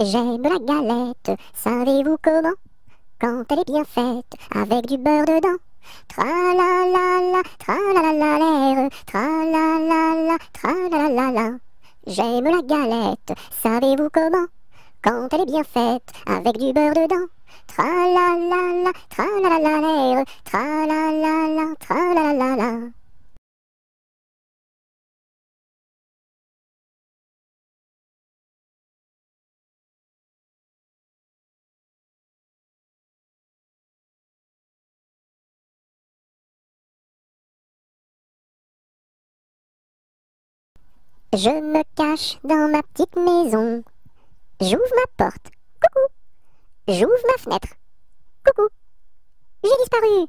J'aime la galette, savez-vous comment? Quand elle est bien faite, avec du beurre dedans. Tra-la-la-la, tra-la-la-la-l'air, tra-la-la-la, tra-la-la-la-la. J'aime la galette, savez-vous comment? Quand elle est bien faite, avec du beurre dedans. Tra-la-la-la, tra-la-la-la-l'air, tra-la-la-la, tra-la-la-la-la. Je me cache dans ma petite maison. J'ouvre ma porte. Coucou. J'ouvre ma fenêtre. Coucou. J'ai disparu.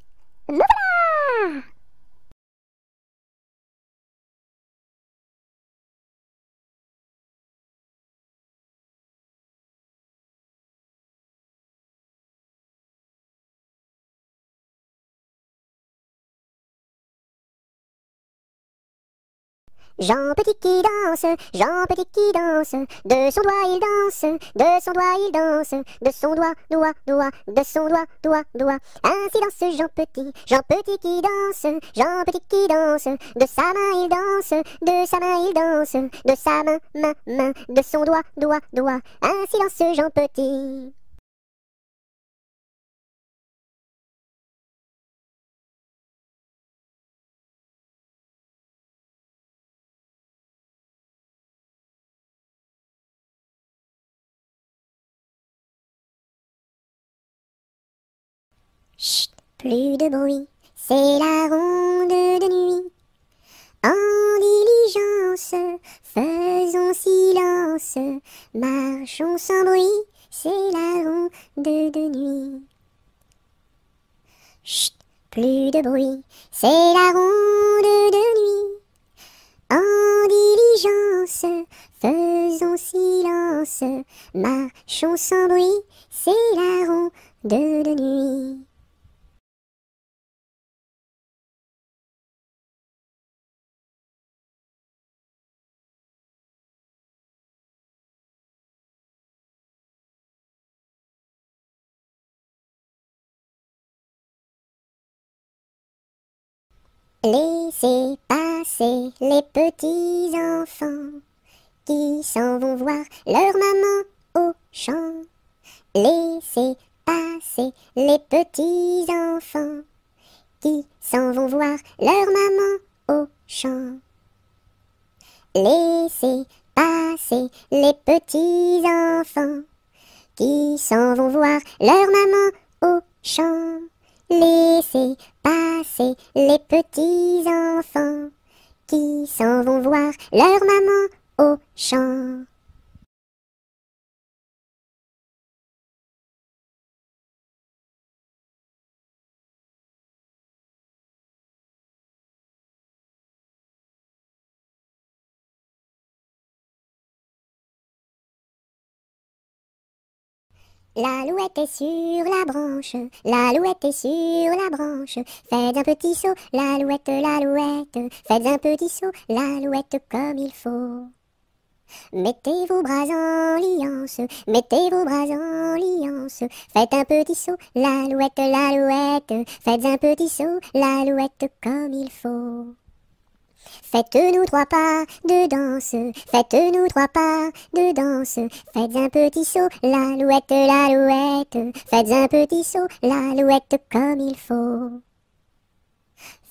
Me voilà! Jean Petit qui danse, Jean Petit qui danse, de son doigt il danse, de son doigt il danse, de son doigt, doigt, de son doigt. Ainsi danse Jean Petit qui danse, Jean Petit qui danse, de sa main il danse, de sa main il danse, de sa main, de son doigt. Ainsi danse Jean Petit. Chut, plus de bruit, c'est la ronde de nuit. En diligence, faisons silence, marchons sans bruit, c'est la ronde de nuit. Chut, plus de bruit, c'est la ronde de nuit. En diligence, faisons silence, marchons sans bruit, c'est la ronde de nuit. Laissez passer les petits enfants qui s'en vont voir leur maman au champ. Laissez passer les petits enfants qui s'en vont voir leur maman au champ. Laissez passer les petits enfants qui s'en vont voir leur maman au champ. Laissez passer les petits enfants qui s'en vont voir leur maman au champ. L'alouette est sur la branche, l'alouette est sur la branche. Faites un petit saut, l'alouette, faites un petit saut, l'alouette comme il faut. Mettez vos bras en liance, mettez vos bras en liance. Faites un petit saut, l'alouette, faites un petit saut, l'alouette comme il faut. Faites-nous 3 pas de danse, faites-nous 3 pas de danse. Faites un petit saut, l'alouette, faites un petit saut, l'alouette comme il faut.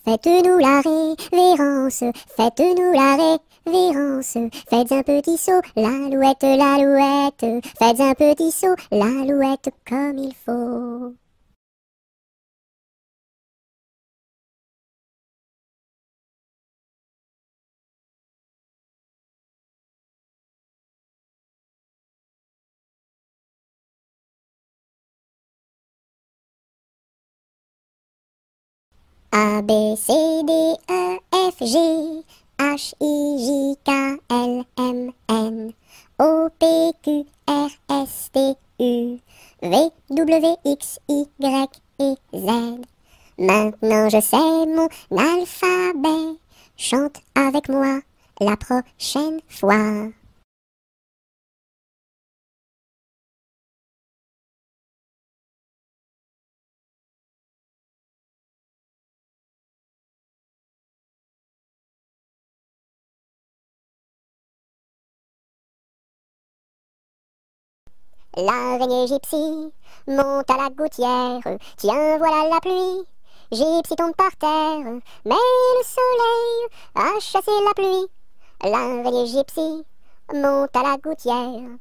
Faites-nous la révérence, faites-nous la révérence. Faites un petit saut, l'alouette, faites un petit saut, l'alouette comme il faut. A, B, C, D, E, F, G, H, I, J, K, L, M, N, O, P, Q, R, S, T, U, V, W, X, Y et Z. Maintenant je sais mon alphabet, chante avec moi la prochaine fois. L'araignée gypsy monte à la gouttière. Tiens, voilà la pluie. Gypsy tombe par terre, mais le soleil a chassé la pluie. L'araignée gypsy monte à la gouttière.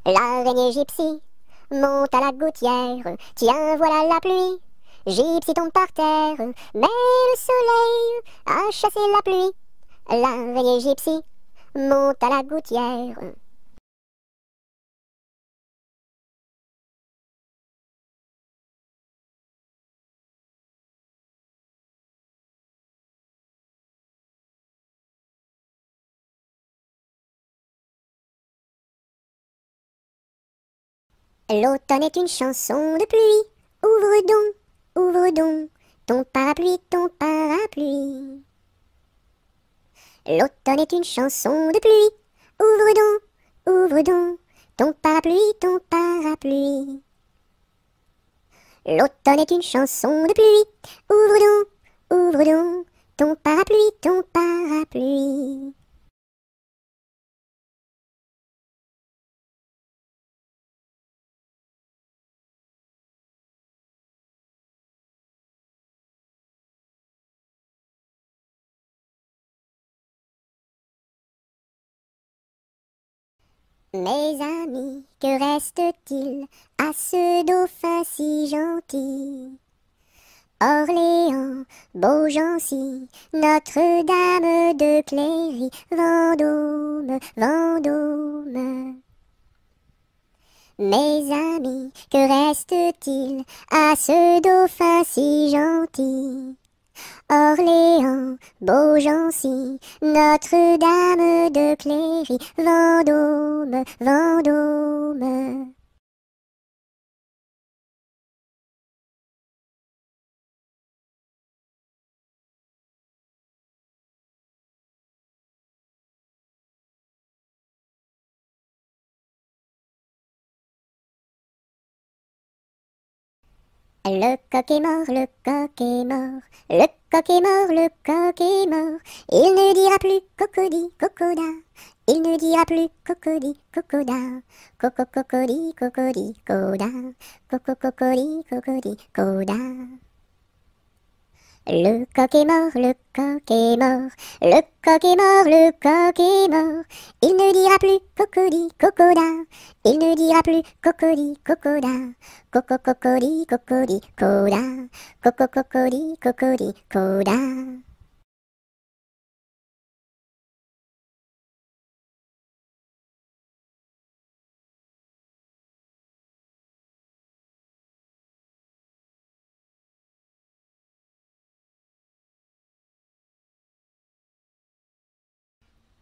L'araignée gypsy monte à la gouttière. Tiens, voilà la pluie. Gypsy tombe par terre, mais le soleil a chassé la pluie. L'araignée gypsy monte à la gouttière. L'automne est une chanson de pluie. Ouvre donc, ton parapluie, ton parapluie. L'automne est une chanson de pluie. Ouvre donc, ton parapluie, ton parapluie. L'automne est une chanson de pluie. Ouvre donc, ton parapluie, ton parapluie. Mes amis, que reste-t-il à ce dauphin si gentil? Orléans, Beaugency, Notre-Dame de Cléry, Vendôme, Vendôme. Mes amis, que reste-t-il à ce dauphin si gentil? Orléans, Beaugency, Notre-Dame de Cléry, Vendôme, Vendôme. Le coq est mort, le coq est mort, le coq est mort, le coq est mort. Il ne dira plus cocody, cocoda. Il ne dira plus cocody, cocoda. Coco, cocody, cocody, coda. Coco, cocody, cocody, coda. Le coq est mort, le coq est mort, le coq est mort, le coq est mort. Il ne dira plus cocody, cocoda. Il ne dira plus cocody, cocoda. Coco, cocody, cocody, coda. Coco, cocody, cocody, coda.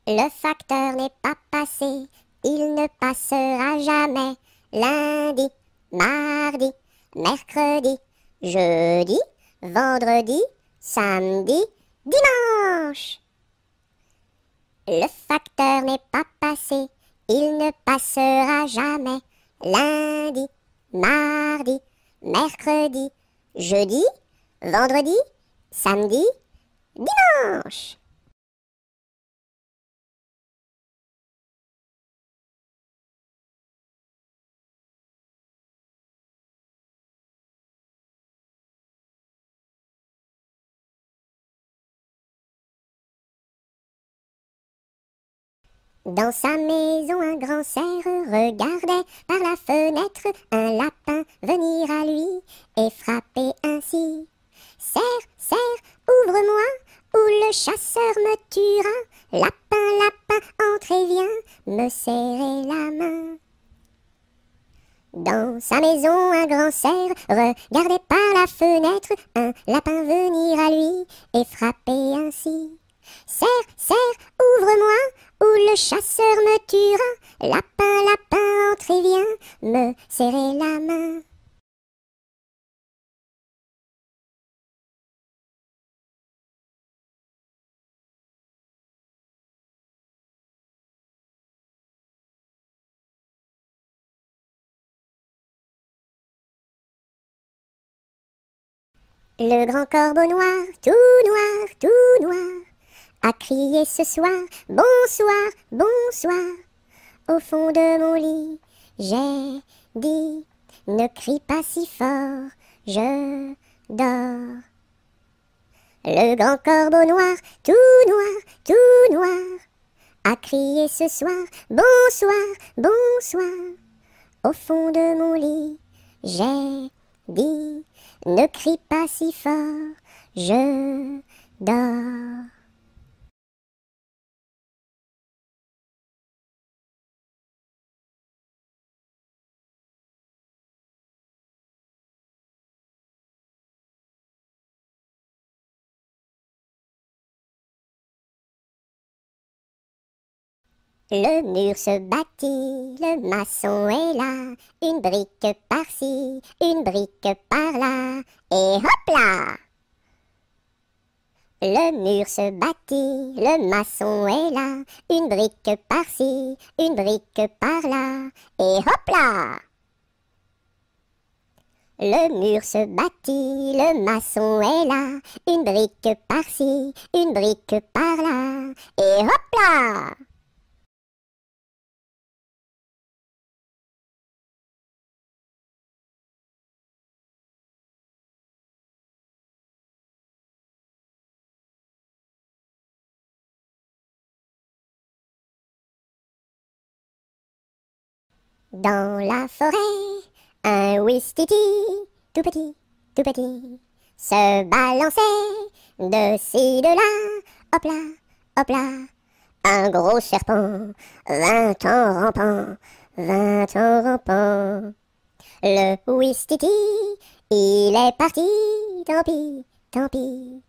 Le facteur n'est pas passé, il ne passera jamais. Lundi, mardi, mercredi, jeudi, vendredi, samedi, dimanche. Le facteur n'est pas passé, il ne passera jamais. Lundi, mardi, mercredi, jeudi, vendredi, samedi, dimanche. Dans sa maison, un grand cerf regardait par la fenêtre un lapin venir à lui et frapper ainsi. Cerf, cerf, ouvre-moi, ou le chasseur me tuera. Lapin, lapin, entre et viens me serrer la main. Dans sa maison, un grand cerf regardait par la fenêtre un lapin venir à lui et frapper ainsi. Cerf, cerf, ouvre-moi, ou le chasseur me tuera. Lapin, lapin, entre et viens me serrer la main. Le grand corbeau noir, tout noir, a crié ce soir, bonsoir, bonsoir. au fond de mon lit, j'ai dit, ne crie pas si fort, je dors. Le grand corbeau noir, tout noir, a crié ce soir, bonsoir, bonsoir. Au fond de mon lit, j'ai dit, ne crie pas si fort, je dors. Le mur se bâtit, le maçon est là, une brique par-ci, une brique par-là, et hop là! Le mur se bâtit, le maçon est là, une brique par-ci, une brique par-là, et hop là! Le mur se bâtit, le maçon est là, une brique par-ci, une brique par-là, et hop là! Dans la forêt, un ouistiti, tout petit, se balançait de ci, de là, hop là, un gros serpent vint en rampant, Le ouistiti, il est parti, tant pis.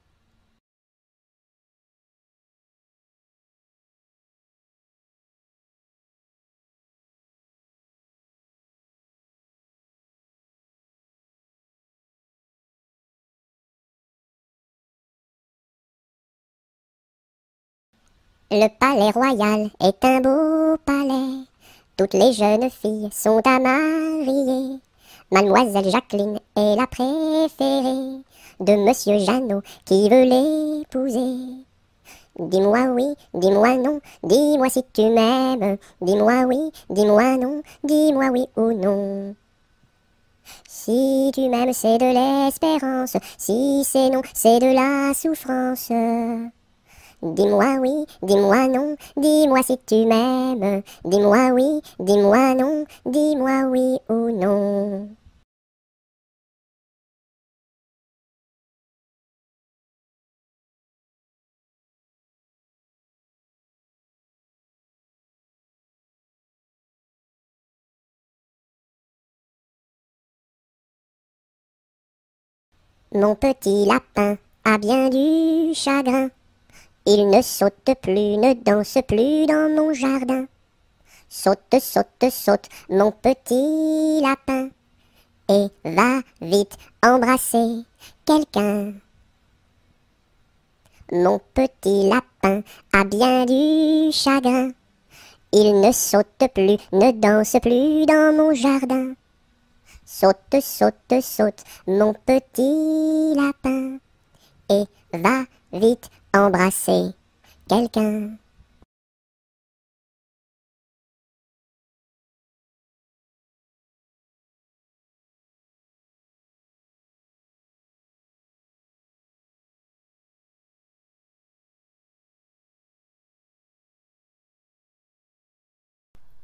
Le palais royal est un beau palais. Toutes les jeunes filles sont à marier. Mademoiselle Jacqueline est la préférée de Monsieur Jeannot qui veut l'épouser. Dis-moi oui, dis-moi non, dis-moi si tu m'aimes. Dis-moi oui, dis-moi non, dis-moi oui ou non. Si tu m'aimes, c'est de l'espérance. Si c'est non, c'est de la souffrance. Dis-moi oui, dis-moi non, dis-moi si tu m'aimes. Dis-moi oui, dis-moi non, dis-moi oui ou non. Mon petit lapin a bien du chagrin. Il ne saute plus, ne danse plus dans mon jardin. Saute, saute, saute, mon petit lapin, et va vite embrasser quelqu'un. Mon petit lapin a bien du chagrin. Il ne saute plus, ne danse plus dans mon jardin. Saute, saute, saute, mon petit lapin, et va vite embrasser quelqu'un.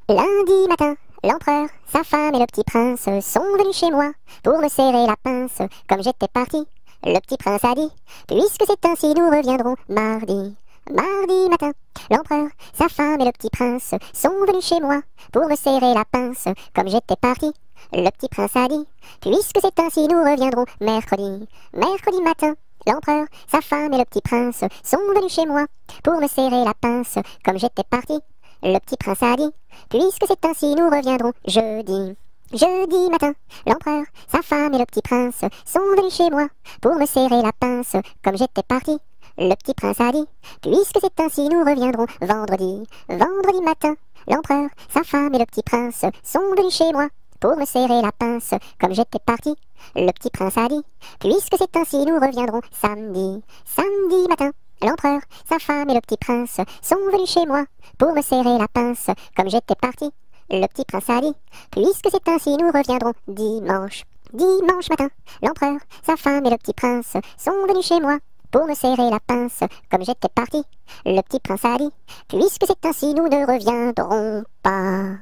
Lundi matin, l'empereur, sa femme et le petit prince sont venus chez moi pour me serrer la pince. Comme j'étais parti, le petit prince a dit, puisque c'est ainsi, nous reviendrons mardi. Mardi matin, l'empereur, sa femme et le petit prince sont venus chez moi pour me serrer la pince. Comme j'étais parti, le petit prince a dit, puisque c'est ainsi, nous reviendrons mercredi. Mercredi matin, l'empereur, sa femme et le petit prince sont venus chez moi pour me serrer la pince. Comme j'étais parti, le petit prince a dit, puisque c'est ainsi, nous reviendrons jeudi. Jeudi matin, l'empereur, sa femme et le petit prince sont venus chez moi pour me serrer la pince. Comme j'étais parti, le petit prince a dit, puisque c'est ainsi, nous reviendrons vendredi. Vendredi matin, l'empereur, sa femme et le petit prince sont venus chez moi pour me serrer la pince. Comme j'étais parti, le petit prince a dit, puisque c'est ainsi, nous reviendrons samedi. Samedi matin, L'empereur, sa femme et le petit prince sont venus chez moi pour me serrer la pince. Comme j'étais parti, le petit prince a dit: puisque c'est ainsi, nous reviendrons dimanche. Dimanche matin, l'empereur, sa femme et le petit prince sont venus chez moi pour me serrer la pince. Comme j'étais parti, le petit prince a dit: puisque c'est ainsi, nous ne reviendrons pas.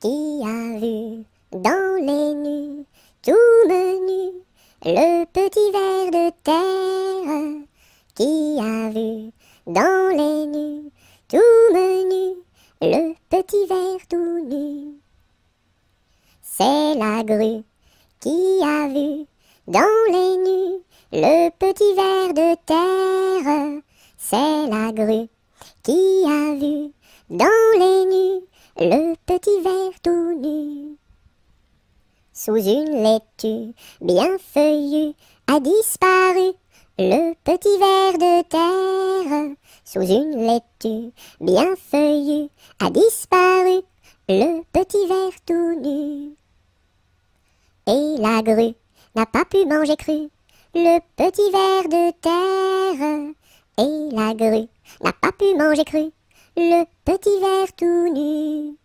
Qui a vu dans les nues, tout menu, le petit ver de terre? Qui a vu dans les nues, tout menu, le petit ver tout nu? C'est la grue qui a vu dans les nues, le petit ver de terre. C'est la grue qui a vu dans les nues, le petit ver tout nu. Sous une laitue bien feuillue a disparu le petit ver de terre. Sous une laitue bien feuillue a disparu le petit ver tout nu. Et la grue n'a pas pu manger cru le petit ver de terre. Et la grue n'a pas pu manger cru le petit ver tout nu.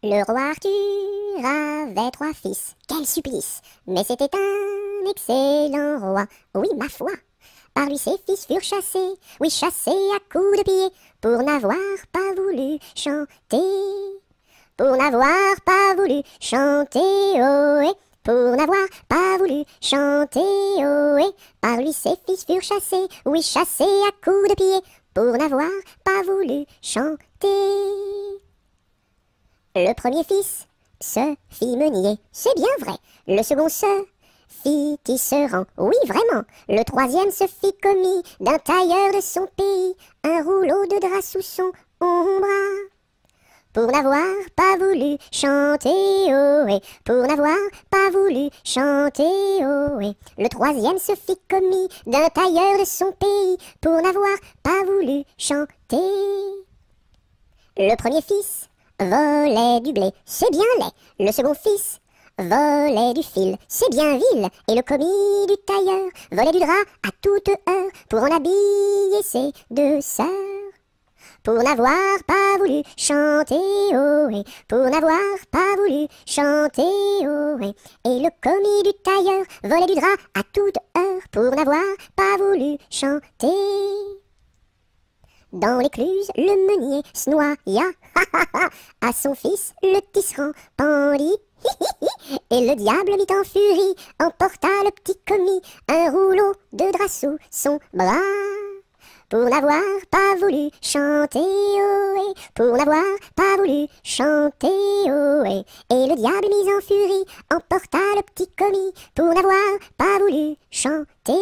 Le roi Arthur avait 3 fils. Quel supplice! Mais c'était un excellent roi. Oui, ma foi! Par lui ses fils furent chassés, oui, chassés à coups de pied, pour n'avoir pas voulu chanter. Pour n'avoir pas voulu chanter, ohé, pour n'avoir pas voulu chanter, ohé. Par lui ses fils furent chassés, oui, chassés à coups de pied, pour n'avoir pas voulu chanter. Le premier fils se fit meunier, c'est bien vrai. Le second se fit tisserand, oui vraiment. Le troisième se fit commis d'un tailleur de son pays, un rouleau de drap sous son bras. Pour n'avoir pas voulu chanter, ohé, pour n'avoir pas voulu chanter, ohé. Le troisième se fit commis d'un tailleur de son pays, pour n'avoir pas voulu chanter. Le premier fils volait du blé, c'est bien laid. Le second fils volait du fil, c'est bien vil. Et le commis du tailleur volait du drap à toute heure pour en habiller ses 2 sœurs. Pour n'avoir pas voulu chanter, ohé, pour n'avoir pas voulu chanter, ohé. Et le commis du tailleur volait du drap à toute heure pour n'avoir pas voulu chanter. Dans l'écluse, le meunier se noya, à son fils le tisserand pendit, et le diable mit en furie, emporta le petit commis, un rouleau de drap sous son bras. Pour n'avoir pas voulu chanter, ohé, pour n'avoir pas voulu chanter, ohé. Et le diable mis en furie, emporta le petit commis, pour n'avoir pas voulu chanter.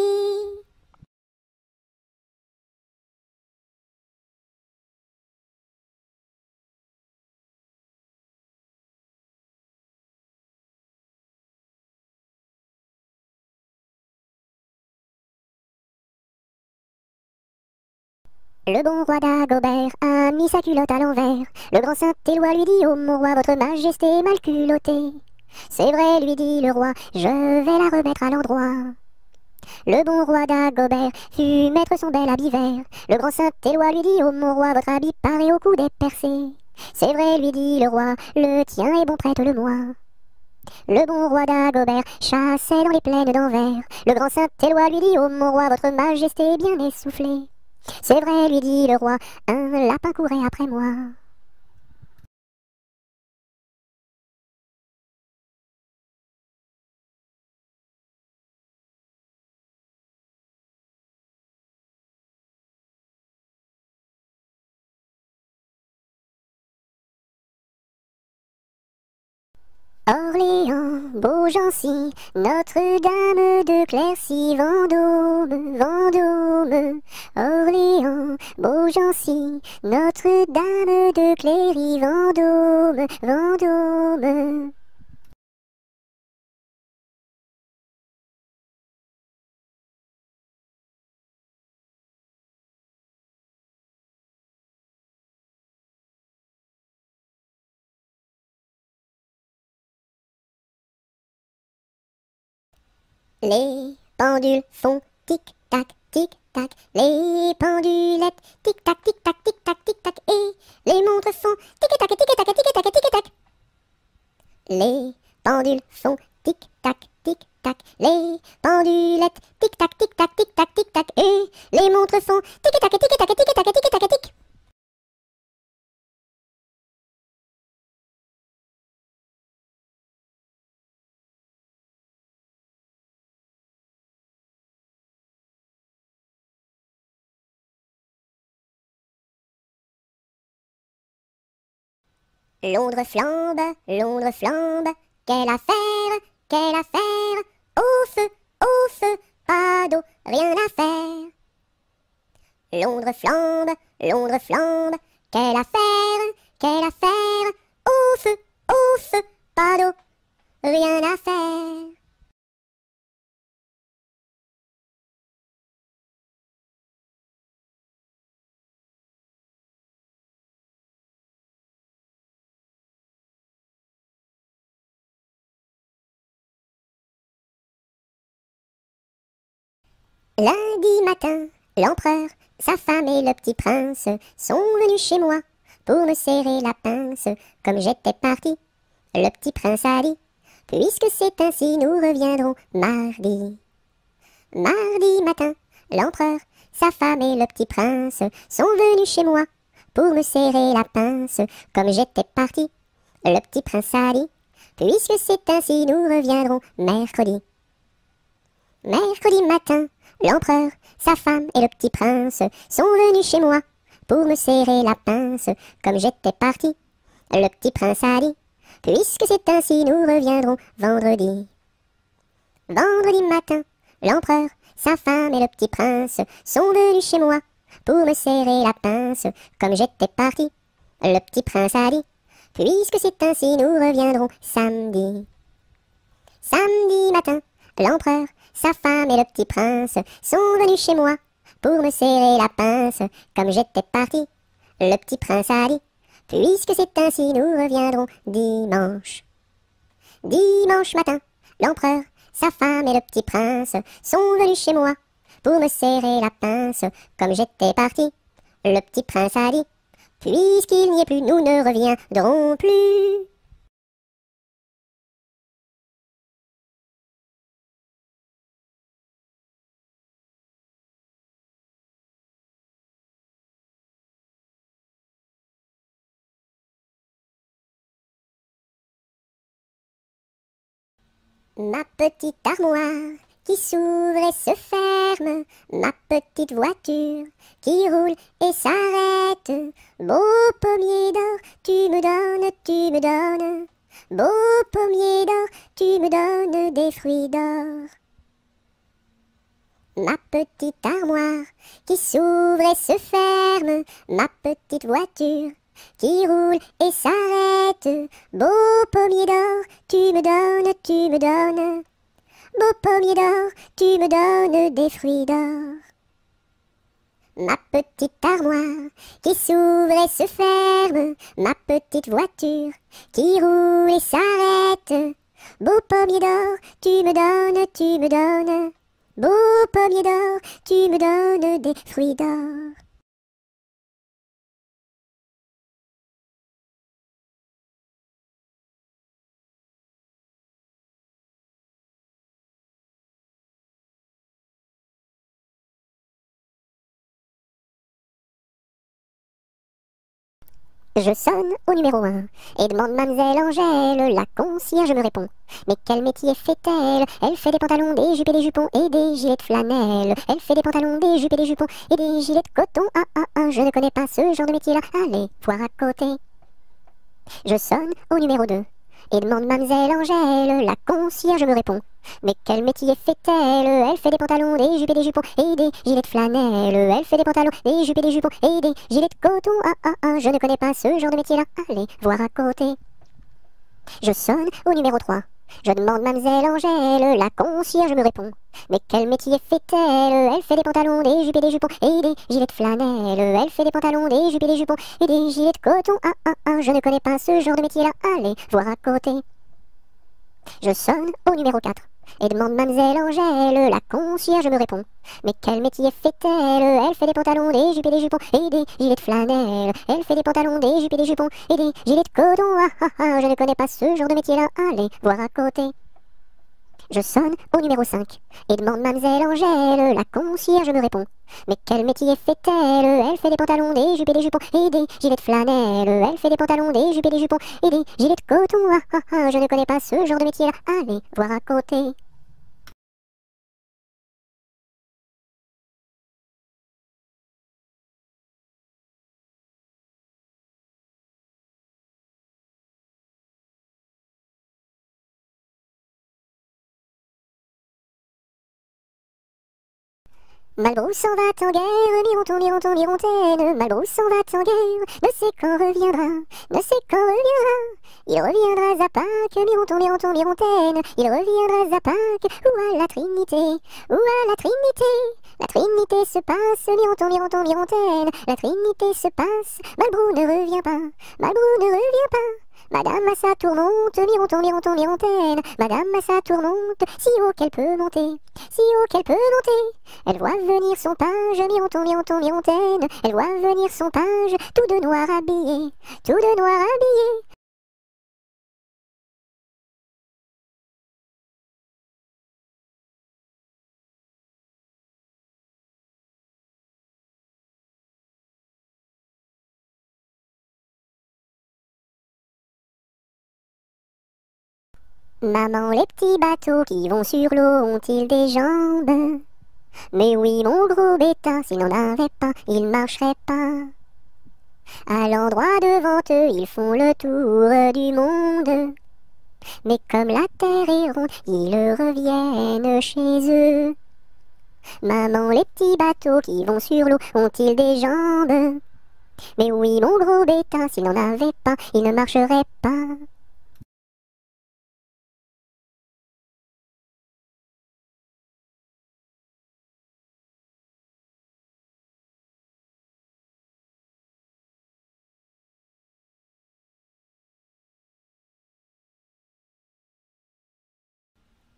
Le bon roi d'Agobert a mis sa culotte à l'envers. Le grand Saint-Éloi lui dit: oh mon roi, votre majesté est mal culottée. C'est vrai, lui dit le roi, je vais la remettre à l'endroit. Le bon roi d'Agobert fut mettre son bel habit vert. Le grand Saint-Éloi lui dit: oh mon roi, votre habit paraît au cou des percés. C'est vrai, lui dit le roi, le tien est bon, prête-le-moi. Le bon roi d'Agobert chassait dans les plaines d'Anvers. Le grand Saint-Éloi lui dit: oh mon roi, votre majesté est bien essoufflée. C'est vrai, lui dit le roi, un lapin courait après moi. Orléans, Beaugency, Notre-Dame de Clercy, Vendôme, Vendôme. Orléans, Beaugency, Notre-Dame de Cléry, Vendôme, Vendôme. Les pendules font tic-tac, tic-tac, les pendulettes tic-tac, tic-tac, tic-tac, tic-tac, et les montres font tic-tac, tic-tac, tic-tac, tic-tac. Les pendules font tic-tac, tic-tac, les pendulettes tic-tac, tic-tac, tic-tac, tic-tac, et les montres font tic-tac, tic-tac, tic-tac, tic-tac, tic. Londres flambe, quelle affaire, au feu, pas d'eau, rien à faire. Londres flambe, quelle affaire, au feu, pas d'eau, rien à faire. Lundi matin, l'empereur, sa femme et le petit prince sont venus chez moi pour me serrer la pince. Comme j'étais parti, le petit prince a dit: puisque c'est ainsi, nous reviendrons mardi. Mardi matin, l'empereur, sa femme et le petit prince sont venus chez moi pour me serrer la pince. Comme j'étais parti, le petit prince a dit: puisque c'est ainsi, nous reviendrons mercredi. Mercredi matin, l'empereur, sa femme et le petit prince sont venus chez moi pour me serrer la pince. Comme j'étais parti, le petit prince a dit: puisque c'est ainsi, nous reviendrons vendredi. Vendredi matin, l'empereur, sa femme et le petit prince sont venus chez moi pour me serrer la pince. Comme j'étais parti, le petit prince a dit: puisque c'est ainsi, nous reviendrons samedi. Samedi matin, l'empereur, sa femme et le petit prince sont venus chez moi pour me serrer la pince. Comme j'étais parti, le petit prince a dit: puisque c'est ainsi, nous reviendrons dimanche. Dimanche matin, l'empereur, sa femme et le petit prince sont venus chez moi pour me serrer la pince. Comme j'étais parti, le petit prince a dit: puisqu'il n'y est plus, nous ne reviendrons plus. Ma petite armoire qui s'ouvre et se ferme, ma petite voiture qui roule et s'arrête. Beau pommier d'or, tu me donnes. Beau pommier d'or, tu me donnes des fruits d'or. Ma petite armoire qui s'ouvre et se ferme, ma petite voiture qui roule et s'arrête. Beau pommier d'or, tu me donnes. Beau pommier d'or, tu me donnes des fruits d'or. Ma petite armoire qui s'ouvre et se ferme, ma petite voiture qui roule et s'arrête. Beau pommier d'or, tu me donnes. Beau pommier d'or, tu me donnes des fruits d'or. Je sonne au numéro 1 et demande mademoiselle Angèle. La concierge me répond: mais quel métier fait-elle? Elle fait des pantalons, des jupes et des jupons et des gilets de flanelle. Elle fait des pantalons, des jupes et des jupons et des gilets de coton. Je ne connais pas ce genre de métier-là. Allez, voir à côté. Je sonne au numéro 2 et demande mademoiselle Angèle. La concierge me répond: mais quel métier fait-elle? Elle fait des pantalons, des jupes et des jupons et des gilets de flanelle. Elle fait des pantalons, des jupes et des jupons et des gilets de coton. Ah ah ah, je ne connais pas ce genre de métier-là. Allez voir à côté. Je sonne au numéro 3. Je demande mademoiselle Angèle. La concierge me répond: mais quel métier fait-elle? Elle fait des pantalons, des jupes et des jupons et des gilets de flanelle. Elle fait des pantalons, des jupes et des jupons et des gilets de coton. Ah ah ah, je ne connais pas ce genre de métier-là. Allez voir à côté. Je sonne au numéro 4 et demande mademoiselle Angèle. La concierge me répond: mais quel métier fait-elle? Elle fait des pantalons, des jupes et des jupons et des gilets de flanelle. Elle fait des pantalons, des jupes et des jupons et des gilets de coton. Ah ah ah, je ne connais pas ce genre de métier-là. Allez voir à côté. Je sonne au numéro 5 et demande mademoiselle Angèle. La concierge me répond: mais quel métier fait-elle? Elle fait des pantalons, des jupes et des jupons et des gilets de flanelle. Elle fait des pantalons, des jupes et des jupons et des gilets de coton. Ah ah ah, je ne connais pas ce genre de métier-là. Allez voir à côté. Malbrousse s'en va en guerre, Mironton, Mironton, Mirontaine. Malbrousse s'en va en guerre, ne sait quand reviendra, ne sait quand reviendra. Il reviendra à Pâques, Mironton, Mironton, Mirontaine. Il reviendra à Pâques, ou à la Trinité, ou à la Trinité. La Trinité se passe, Mironton, Mironton, Mirontaine. La Trinité se passe, Malbrou ne revient pas, Malbrou ne revient pas. Madame à sa tourmente, Mironton, Mironton, Mirontaine. Madame à sa tourmente, si haut qu'elle peut monter, si haut qu'elle peut monter. Elle voit venir son page, Mironton, Mironton, Mirontaine. Elle voit venir son page, tout de noir habillé, tout de noir habillé. Maman, les petits bateaux qui vont sur l'eau ont-ils des jambes? Mais oui, mon gros bêta, s'il n'en avait pas, il marcherait pas. À l'endroit devant eux, ils font le tour du monde. Mais comme la terre est ronde, ils reviennent chez eux. Maman, les petits bateaux qui vont sur l'eau ont-ils des jambes? Mais oui, mon gros bêta, s'il n'en avait pas, il ne marcherait pas.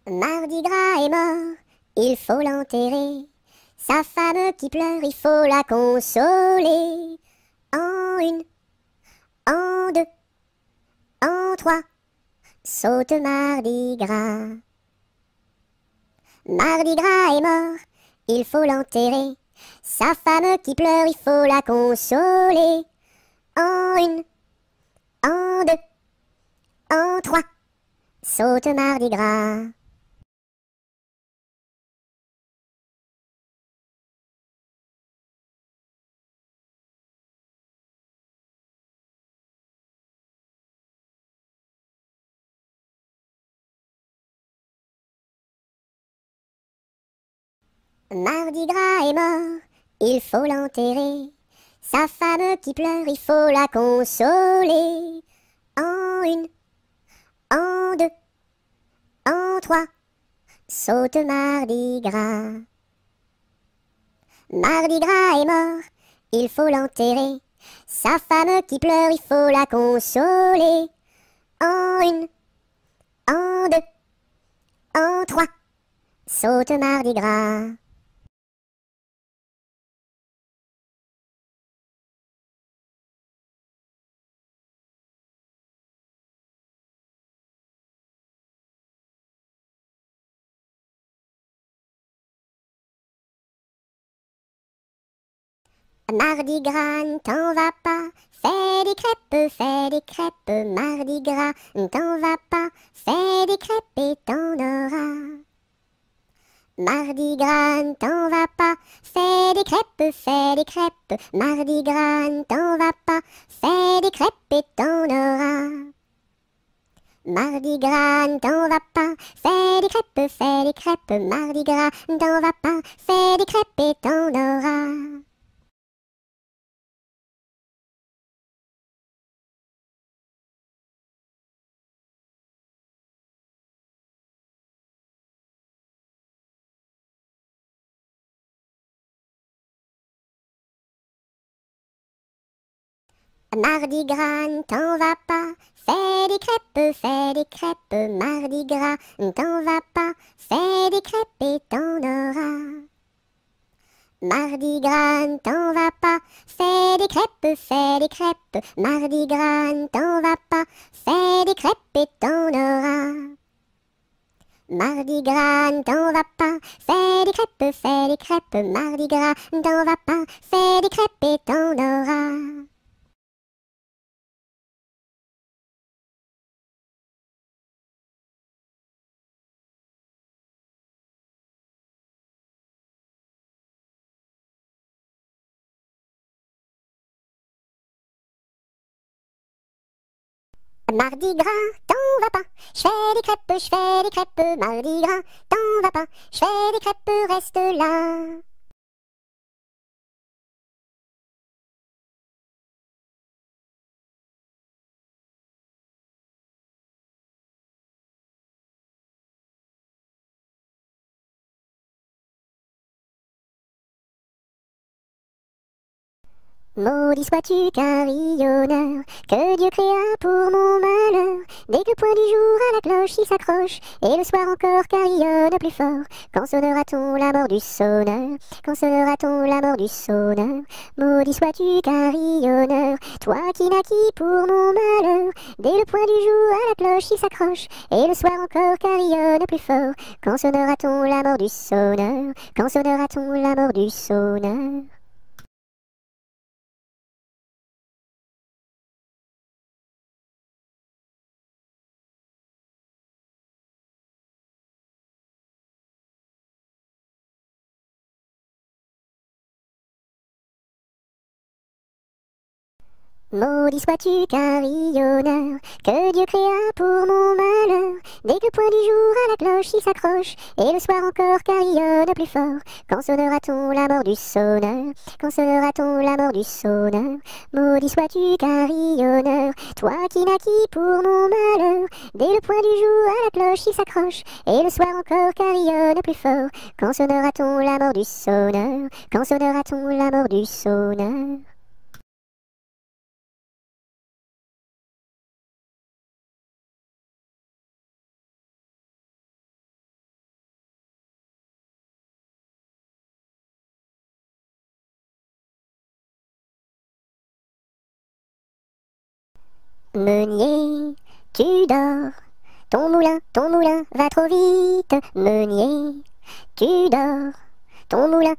Mardi Gras est mort, il faut l'enterrer. Sa femme qui pleure, il faut la consoler. En une, en deux, en trois, saute Mardi Gras. Mardi Gras est mort, il faut l'enterrer. Sa femme qui pleure, il faut la consoler. En une, en deux, en trois, saute Mardi Gras. Mardi Gras est mort, il faut l'enterrer. Sa femme qui pleure, il faut la consoler. En une, en deux, en trois, saute Mardi Gras. Mardi Gras est mort, il faut l'enterrer. Sa femme qui pleure, il faut la consoler. En une, en deux, en trois, saute Mardi Gras. Mardi Gras, ne t'en va pas, fais des crêpes, Mardi Gras, ne t'en va pas, fais des crêpes et t'en auras. Mardi Gras, ne t'en va pas, fais des crêpes, Mardi Gras, ne t'en va pas, fais des crêpes et t'en auras. Mardi gras, ne t'en va pas, fais des crêpes, mardi gras, ne t'en va pas, fais des crêpes et t'en auras. Mardi gras, ne t'en va pas, fais des crêpes, mardi gras, ne t'en va pas, fais des crêpes et t'en auras. Mardi gras, ne t'en va pas, fais des crêpes, mardi gras, ne t'en va pas, fais des crêpes et t'en auras. Mardi gras, ne t'en va pas, fais des crêpes, mardi gras, ne t'en va pas, fais des crêpes et t'en auras. Mardi gras, t'en va pas, j'fais des crêpes, mardi gras, t'en va pas, j'fais des crêpes, reste là. Maudit sois-tu carillonneur, que Dieu créa pour mon malheur. Dès que le point du jour à la cloche il s'accroche, et le soir encore carillonne plus fort. Quand sonnera-t-on la mort du sonneur? Quand sonnera-t-on la mort du sonneur? Maudit sois-tu carillonneur, toi qui naquis pour mon malheur. Dès le point du jour à la cloche il s'accroche, et le soir encore carillonne plus fort. Quand sonnera-t-on la mort du sonneur? Quand sonnera-t-on la mort du sonneur? Maudit sois-tu carillonneur, que Dieu créa pour mon malheur. Dès que le point du jour à la cloche il s'accroche, et le soir encore carillonne plus fort. Quand sonnera-t-on la mort du sonneur? Quand sonnera-t-on la mort du sonneur? Maudit sois-tu carillonneur, toi qui naquis pour mon malheur. Dès le point du jour à la cloche il s'accroche, et le soir encore carillonne plus fort. Quand sonnera-t-on la mort du sonneur? Quand sonnera-t-on la mort du sonneur? Meunier, tu dors, ton moulin va trop vite. Meunier, tu dors, ton moulin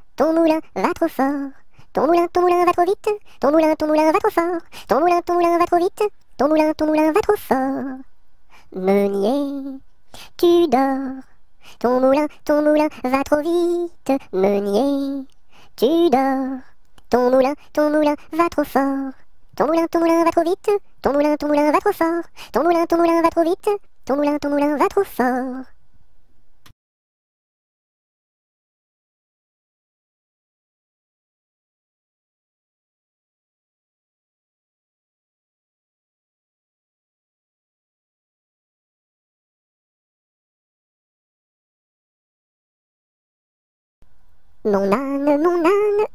va trop fort. Ton moulin va trop vite, ton moulin va trop fort. Ton moulin va trop vite, ton moulin va trop fort. Meunier, tu dors, ton moulin va trop vite. Meunier, tu dors, ton moulin va trop fort. Ton moulin va trop vite, ton moulin va trop fort. Ton moulin va trop vite, ton moulin va trop fort. Mon âne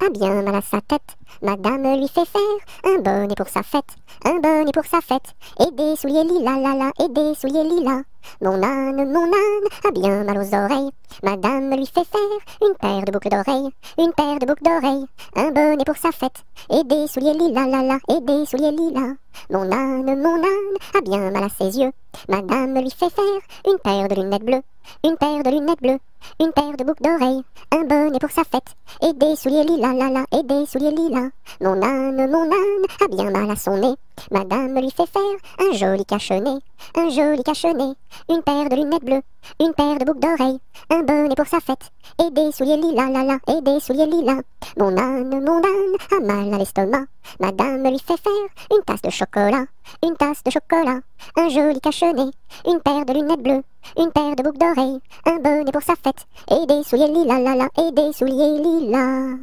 a bien mal à sa tête. Madame lui fait faire un bonnet pour sa fête, un bonnet pour sa fête, et des souliers lilas, la la, et des souliers lilas. Mon âne a bien mal aux oreilles. Madame lui fait faire une paire de boucles d'oreilles, une paire de boucles d'oreilles, un bonnet pour sa fête, et des souliers lilas, la la, et des souliers lilas. Mon âne a bien mal à ses yeux. Madame lui fait faire une paire de lunettes bleues, une paire de lunettes bleues, une paire de boucles d'oreilles, un bonnet pour sa fête, et des souliers lilas, la la, et des souliers lilas. Mon âne a bien mal à son nez. Madame lui fait faire un joli cache-nez, une paire de lunettes bleues, une paire de boucles d'oreilles, un bonnet pour sa fête, et des souliers lilas, la la, et des souliers lilas. Mon âne a mal à l'estomac. Madame lui fait faire une tasse de chocolat, un joli cache-nez, une paire de lunettes bleues, une paire de boucles d'oreilles, un bonnet pour sa fête, et des souliers lilas, la la, et des souliers lilas.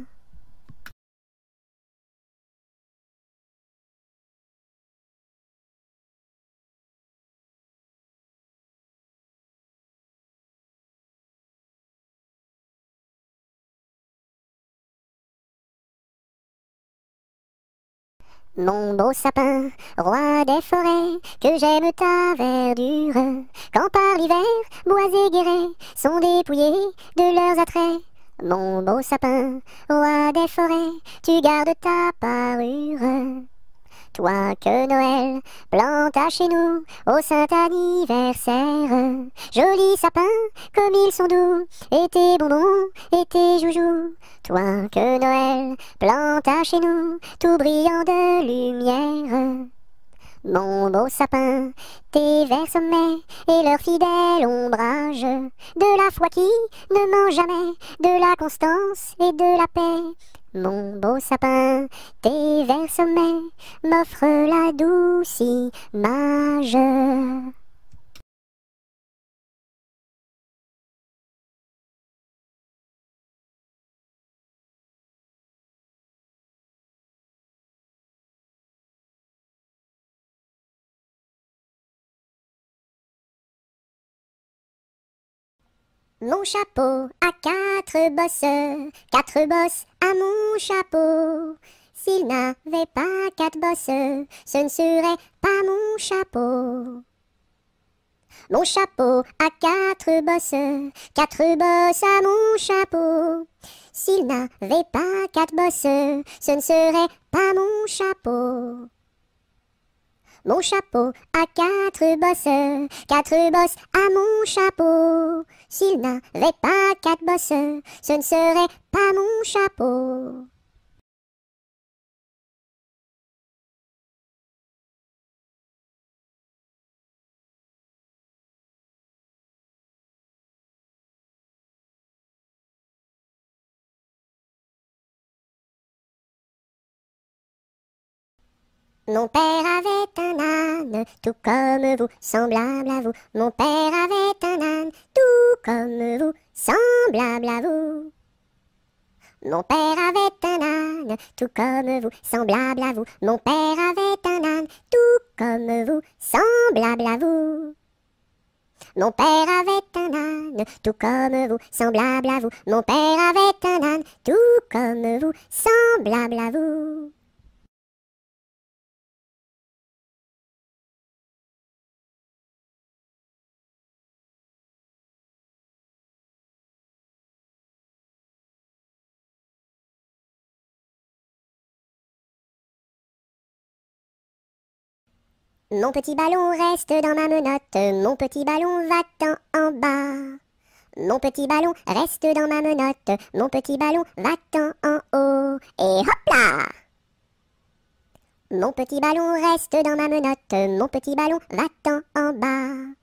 Mon beau sapin, roi des forêts, que j'aime ta verdure, quand par l'hiver, bois et guérets sont dépouillés de leurs attraits. Mon beau sapin, roi des forêts, tu gardes ta parure. Toi que Noël planta chez nous au saint anniversaire. Joli sapin, comme ils sont doux, et tes bonbons, et tes joujoux. Toi que Noël planta chez nous, tout brillant de lumière. Mon beau sapin, tes verts sommets et leur fidèle ombrage, de la foi qui ne ment jamais, de la constance et de la paix. Mon beau sapin, tes verts sommets m'offrent la douce image. Mon chapeau a quatre bosses à mon chapeau. S'il n'avait pas quatre bosses, ce ne serait pas mon chapeau. Mon chapeau a quatre bosses à mon chapeau. S'il n'avait pas quatre bosses, ce ne serait pas mon chapeau. Mon chapeau a quatre bosses à mon chapeau. S'il n'avait pas quatre bosses, ce ne serait pas mon chapeau. Mon père avait un âne, tout comme vous, semblable à vous. Mon père avait un âne, tout comme vous, semblable à vous. Mon père avait un âne, tout comme vous, semblable à vous. Mon père avait un âne, tout comme vous, semblable à vous. Mon père avait un âne, tout comme vous, semblable à vous. Mon père avait un âne, tout comme vous, semblable à vous. Mon petit ballon reste dans ma menotte, mon petit ballon va-t'en en bas. Mon petit ballon reste dans ma menotte, mon petit ballon va-t'en en haut. Et hop là! Mon petit ballon reste dans ma menotte, mon petit ballon va-t'en en bas.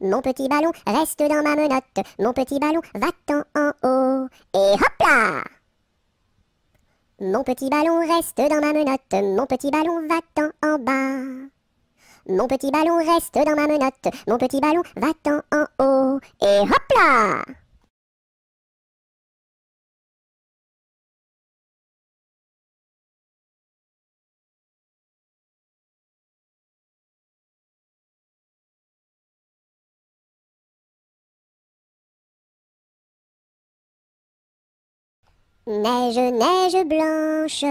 Mon petit ballon reste dans ma menotte, mon petit ballon va-t'en en haut. Et hop là! Mon petit ballon reste dans ma menotte, mon petit ballon va-t'en en bas. Mon petit ballon reste dans ma menotte, mon petit ballon va-t'en en haut. Et hop là! Neige, neige blanche,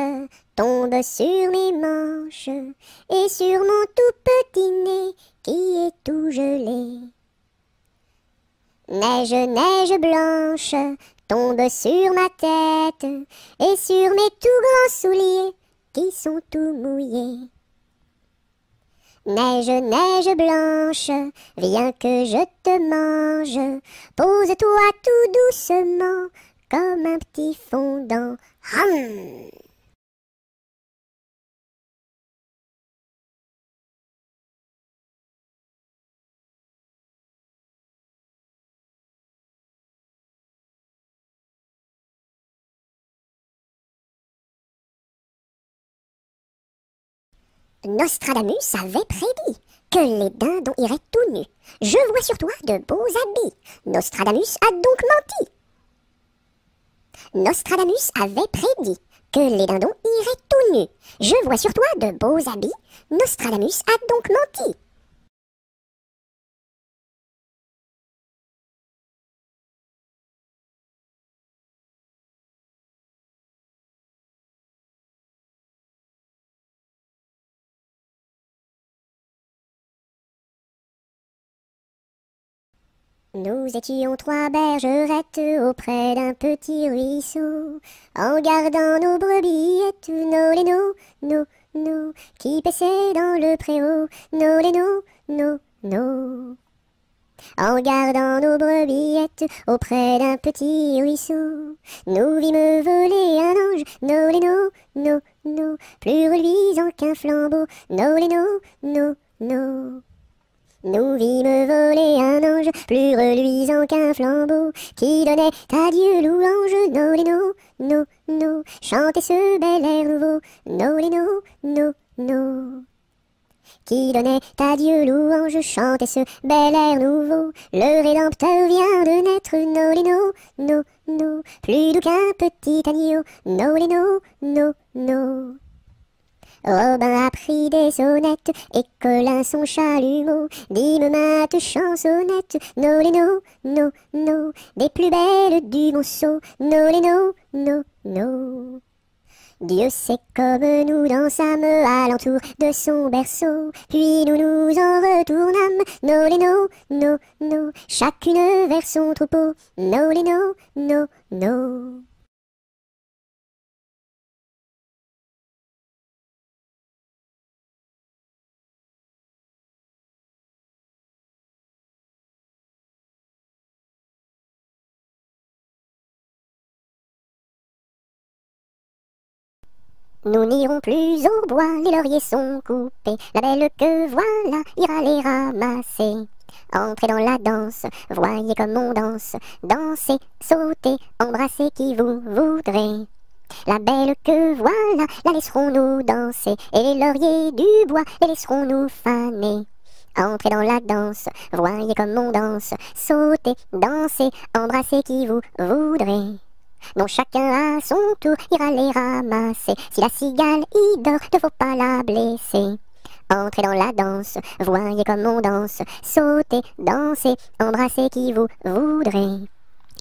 tombe sur mes manches et sur mon tout petit nez qui est tout gelé. Neige, neige blanche, tombe sur ma tête et sur mes tout grands souliers qui sont tout mouillés. Neige, neige blanche, viens que je te mange, pose-toi tout doucement comme un petit fondant. Hum Nostradamus avait prédit que les dindons iraient tout nus. Je vois sur toi de beaux habits. Nostradamus a donc menti. Nostradamus avait prédit que les dindons iraient tout nus. Je vois sur toi de beaux habits. Nostradamus a donc menti. Nous étions trois bergerettes auprès d'un petit ruisseau, en gardant nos brebillettes, nos lénos, nos, qui paissaient dans le préau, nos lénos, nos. En gardant nos brebillettes auprès d'un petit ruisseau, nous vîmes voler un ange, nos lénos, nos, plus reluisant qu'un flambeau, nos lénos, nos. Nous vîmes voler un ange plus reluisant qu'un flambeau, qui donnait à Dieu louange, nos lénos, nos, chantez ce bel air nouveau, nos lénos, nos. Qui donnait à Dieu louange, chantez ce bel air nouveau, le Rédempteur vient de naître, nos lénos, nos, plus doux qu'un petit agneau, nos lénos, nos. Robin a pris des sonnettes, et Colin son chalumeau, dîme maths chansonnette, nos lénos, nos, des plus belles du monceau, nos lénos, nos. Dieu sait comme nous dansâmes alentour de son berceau, puis nous nous en retournâmes, nos lénos, nos, chacune vers son troupeau, nos lénos, nos. Nous n'irons plus au bois, les lauriers sont coupés, la belle que voilà ira les ramasser. Entrez dans la danse, voyez comme on danse, dansez, sautez, embrassez qui vous voudrez. La belle que voilà, la laisserons-nous danser, et les lauriers du bois, les laisserons-nous faner. Entrez dans la danse, voyez comme on danse, sautez, dansez, embrassez qui vous voudrez. Non, chacun à son tour ira les ramasser. Si la cigale y dort, ne faut pas la blesser. Entrez dans la danse, voyez comme on danse, sautez, dansez, embrassez qui vous voudrez.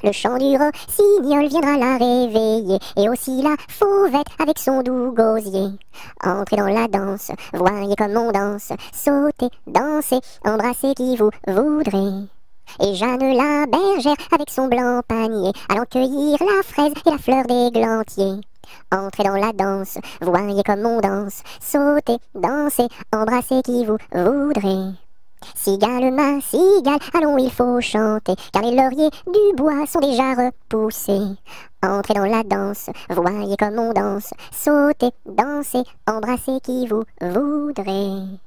Le chant du rossignol viendra la réveiller, et aussi la fauvette avec son doux gosier. Entrez dans la danse, voyez comme on danse, sautez, dansez, embrassez qui vous voudrez. Et Jeanne la bergère avec son blanc panier, allant cueillir la fraise et la fleur d'églantier. Entrez dans la danse, voyez comme on danse, sautez, dansez, embrassez qui vous voudrez. Cigale, ma cigale, allons il faut chanter, car les lauriers du bois sont déjà repoussés. Entrez dans la danse, voyez comme on danse, sautez, dansez, embrassez qui vous voudrez.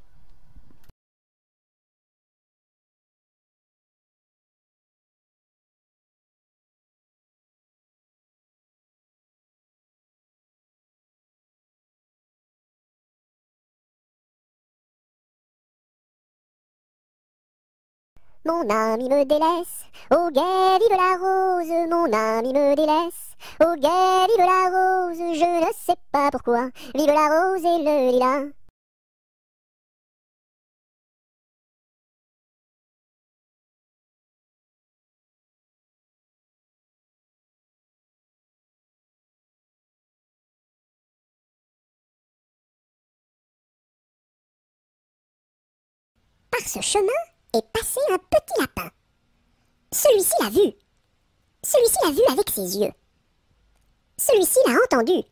Mon ami me délaisse, au guet vive la rose, mon ami me délaisse, au guet vive la rose, je ne sais pas pourquoi, vive la rose et le lilas. Par ce chemin est passé un petit lapin. Celui-ci l'a vu. Celui-ci l'a vu avec ses yeux. Celui-ci l'a entendu.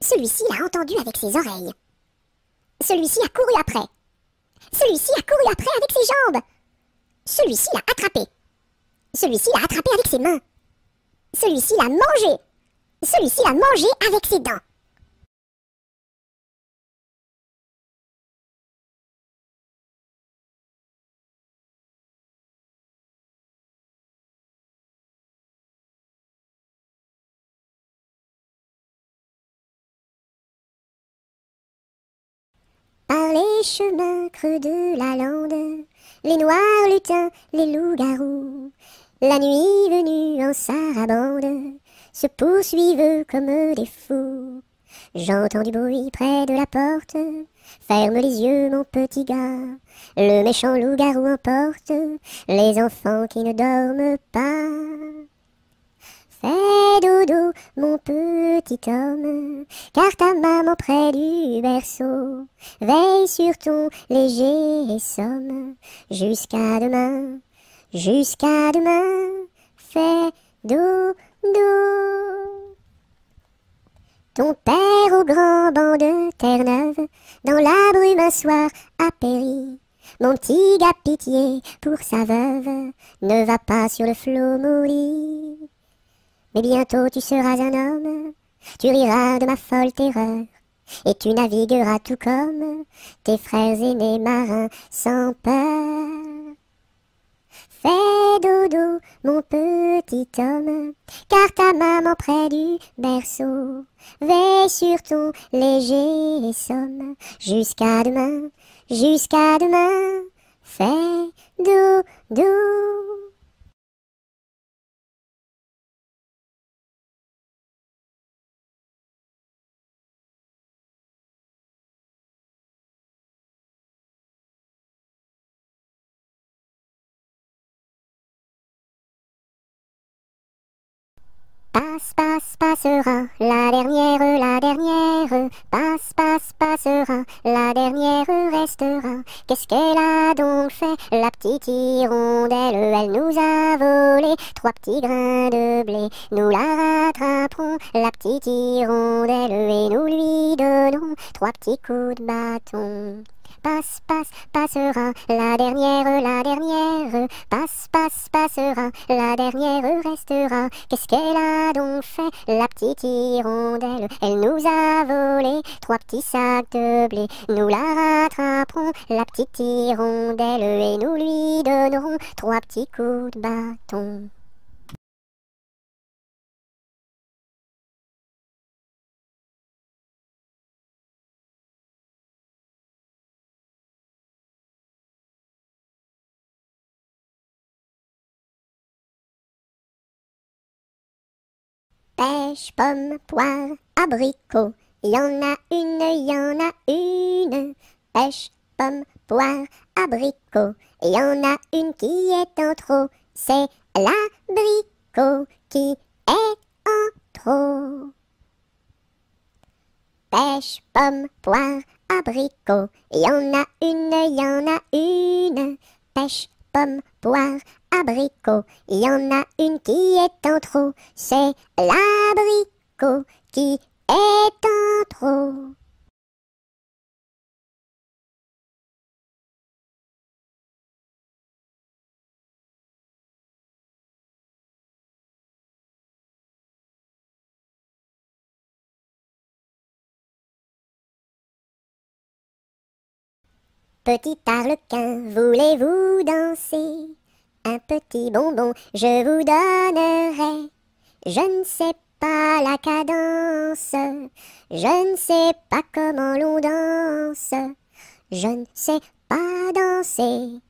Celui-ci l'a entendu avec ses oreilles. Celui-ci a couru après. Celui-ci a couru après avec ses jambes. Celui-ci l'a attrapé. Celui-ci l'a attrapé avec ses mains. Celui-ci l'a mangé. Celui-ci l'a mangé avec ses dents. Par les chemins creux de la lande, les noirs lutins, les loups-garous, la nuit venue en sarabande, se poursuivent comme des fous. J'entends du bruit près de la porte, ferme les yeux mon petit gars, le méchant loup-garou emporte les enfants qui ne dorment pas. Fais dodo, mon petit homme, car ta maman près du berceau veille sur ton léger somme. Jusqu'à demain, fais dodo. Ton père au grand banc de Terre-Neuve, dans la brume un soir a péri. Mon petit gars pitié pour sa veuve, ne va pas sur le flot maudit. Mais bientôt tu seras un homme, tu riras de ma folle terreur, et tu navigueras tout comme tes frères aînés marins sans peur. Fais dodo, mon petit homme, car ta maman près du berceau veille sur ton léger somme. Jusqu'à demain, fais dodo. Passera, la dernière, passera, la dernière restera. Qu'est-ce qu'elle a donc fait, la petite hirondelle? Elle nous a volé 3 petits grains de blé. Nous la rattraperons, la petite hirondelle, et nous lui donnerons 3 petits coups de bâton. Passera, la dernière, passera, la dernière restera. Qu'est-ce qu'elle a donc fait, la petite hirondelle? Elle nous a volé 3 petits sacs de blé. Nous la rattraperons, la petite hirondelle, et nous lui donnerons 3 petits coups de bâton. Pêche, pomme, poire, abricot, y en a une. Pêche, pomme, poire, abricot, y en a une qui est en trop. C'est l'abricot qui est en trop. Pêche, pomme, poire, abricot, y en a une. Pêche, pomme, poire, abricot, y en a une qui est en trop. C'est l'abricot qui est en trop. Petit arlequin, voulez-vous danser? Un petit bonbon, je vous donnerai. Je ne sais pas la cadence, je ne sais pas comment l'on danse, je ne sais pas danser.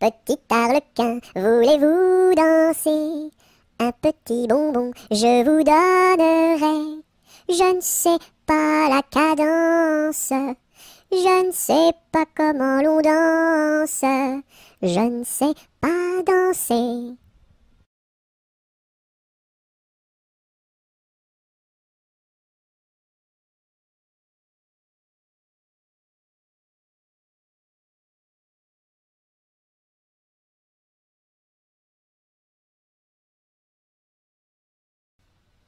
Petit arlequin, voulez-vous danser? Un petit bonbon, je vous donnerai. Je ne sais pas la cadence, je ne sais pas comment l'on danse, je ne sais pas danser.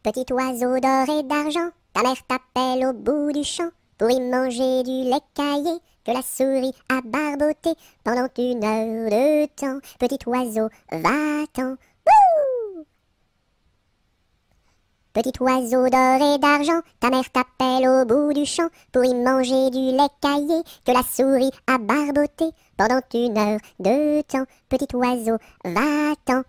Petit oiseau d'or et d'argent, ta mère t'appelle au bout du champ pour y manger du lait caillé que la souris a barboté pendant 1 heure de temps. Petit oiseau, va-t'en. Wouh! Petit oiseau d'or et d'argent, ta mère t'appelle au bout du champ pour y manger du lait caillé que la souris a barboté pendant 1 heure de temps. Petit oiseau, va-t'en.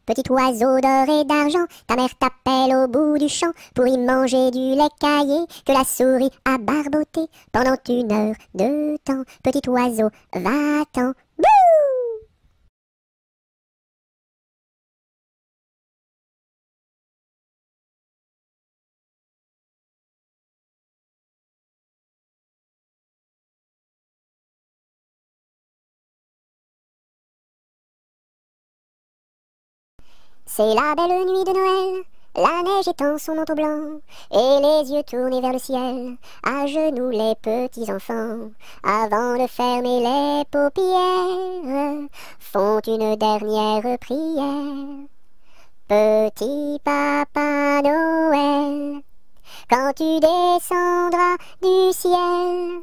Petit oiseau d'or et d'argent, ta mère t'appelle au bout du champ pour y manger du lait caillé que la souris a barboté pendant 1 heure de temps. Petit oiseau, va-t'en. Bouh! C'est la belle nuit de Noël, la neige étend son manteau blanc, et les yeux tournés vers le ciel, à genoux les petits enfants, avant de fermer les paupières, font une dernière prière. Petit Papa Noël, quand tu descendras du ciel,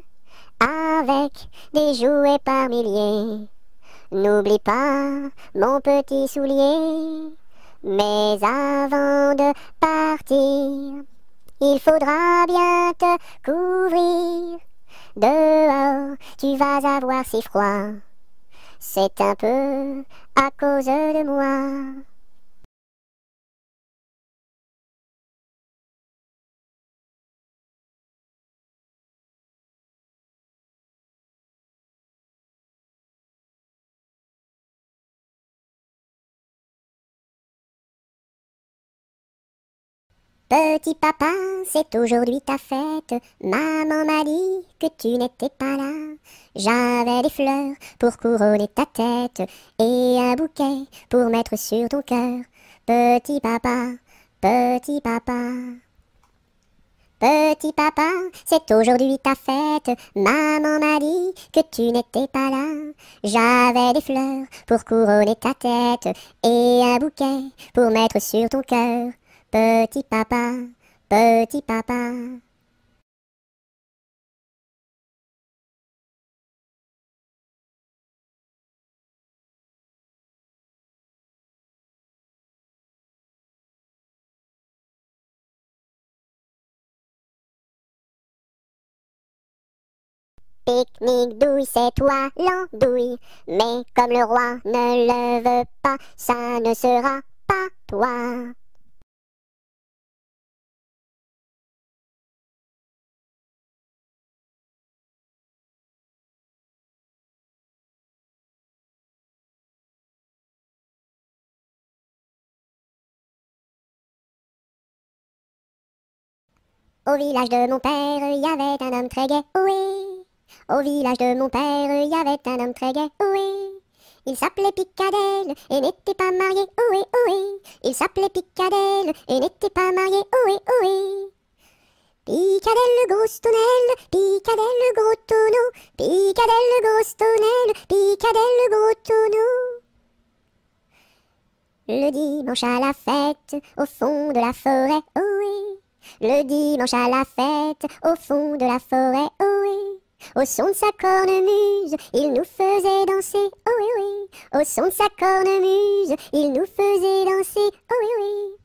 avec des jouets par milliers, n'oublie pas mon petit soulier. Mais avant de partir, il faudra bien te couvrir. Dehors, tu vas avoir si froid. C'est un peu à cause de moi. Petit papa, c'est aujourd'hui ta fête. Maman m'a dit que tu n'étais pas là. J'avais des fleurs pour couronner ta tête et un bouquet pour mettre sur ton cœur. Petit papa, petit papa. Petit papa, c'est aujourd'hui ta fête. Maman m'a dit que tu n'étais pas là. J'avais des fleurs pour couronner ta tête et un bouquet pour mettre sur ton cœur. Petit papa, petit papa. Pique-nique douille, c'est toi l'andouille, mais comme le roi ne le veut pas, ça ne sera pas toi. Au village de mon père, il y avait un homme très gai, oui. Au village de mon père, il y avait un homme très gai, oui. Il s'appelait Picadelle et n'était pas marié, oui, oui. Il s'appelait Picadelle et n'était pas marié, oui, oui. Picadelle le gros tonnelle, Picadelle le gros tonneau, Picadelle le gros tonnelle, Picadelle le gros tonneau. Le dimanche à la fête, au fond de la forêt, oh oui. Le dimanche à la fête, au fond de la forêt, oh oui. Au son de sa cornemuse, il nous faisait danser, oh oui, oui. Au son de sa cornemuse, il nous faisait danser, oh oui, oui.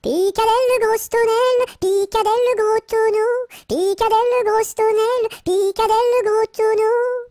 Picadelle le gros tonnelle, Picadelle le gros tonneau, Picadelle le gros tonnelle, Picadelle le gros tonneau.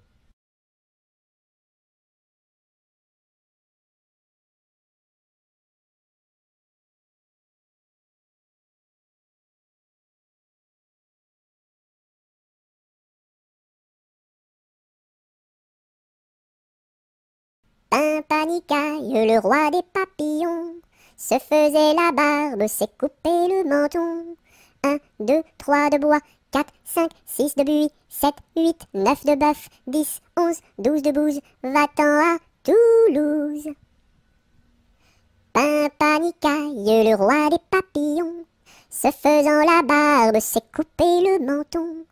Pimpanicaille, le roi des papillons, se faisait la barbe, s'est coupé le menton. 1, 2, 3 de bois, 4, 5, 6 de buis, 7, 8, 9 de bœuf, 10, 11, 12 de bouse, va-t'en à Toulouse. Pimpanicaille, le roi des papillons, se faisant la barbe, s'est coupé le menton.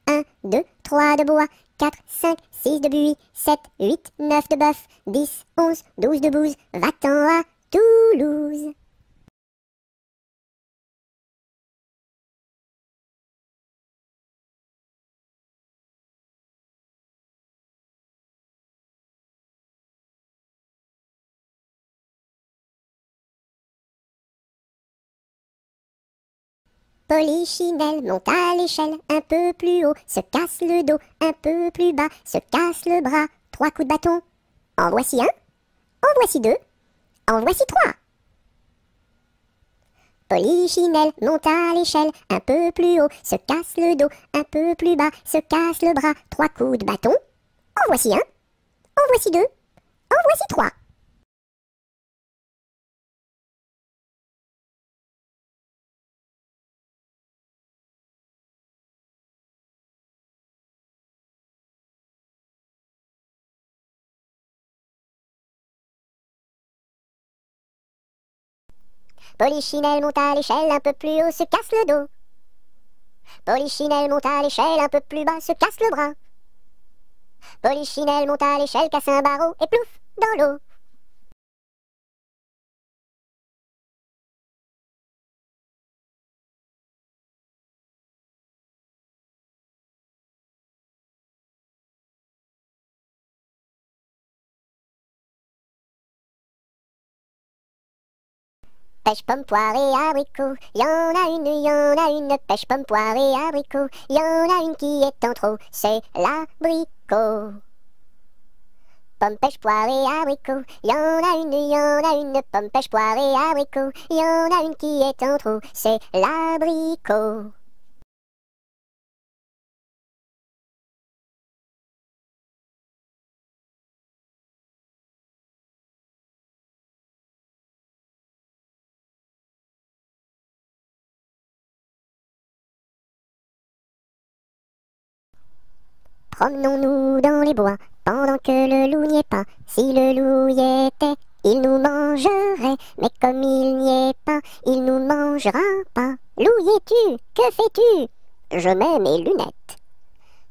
1, 2, 3 de bois, 4, 5, 6 de buis, 7, 8, 9 de bœuf, 10, 11, 12 de bouse, va-t'en à Toulouse. Polichinelle monte à l'échelle un peu plus haut, se casse le dos un peu plus bas, se casse le bras, 3 coups de bâton. En voici un, en voici deux, En voici 3. Polichinelle monte à l'échelle, un peu plus haut, se casse le dos, un peu plus bas, se casse le bras, 3 coups de bâton. En voici 1, en voici 2, en voici 3. Polichinelle monte à l'échelle, un peu plus haut, se casse le dos. Polichinelle monte à l'échelle, un peu plus bas, se casse le bras. Polichinelle monte à l'échelle, casse un barreau et plouf, dans l'eau. Pêche, pomme, poire et abricot, y en a une, y en a une. Pêche, pomme, poire et abricot, y en a une qui est en trop, c'est l'abricot. Pomme, pêche, poire et abricot, y en a une, y en a une. Pomme, pêche, poire et abricot, y en a une qui est en trop, c'est l'abricot. Promenons-nous dans les bois, pendant que le loup n'y est pas. Si le loup y était, il nous mangerait. Mais comme il n'y est pas, il nous mangera pas. Loup y es-tu? Que fais-tu? Je mets mes lunettes.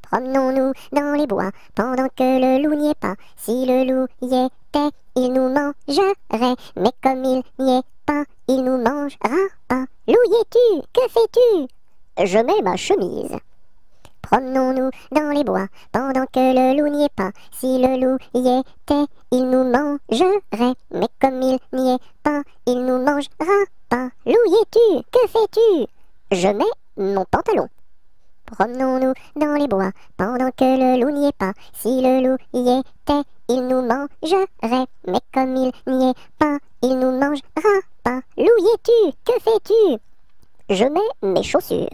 Promenons-nous dans les bois, pendant que le loup n'y est pas. Si le loup y était, il nous mangerait. Mais comme il n'y est pas, il nous mangera pas. Loup y es-tu? Que fais-tu? Je mets ma chemise. Promenons-nous dans les bois, pendant que le loup n'y est pas. Si le loup y était, il nous mangerait. Mais comme il n'y est pas, il nous mangera pas. Loup y es-tu? Que fais-tu? Je mets mon pantalon. Promenons-nous dans les bois, pendant que le loup n'y est pas. Si le loup y était, il nous mangerait. Mais comme il n'y est pas, il nous mangera pas. Loup y es-tu? Que fais-tu? Je mets mes chaussures.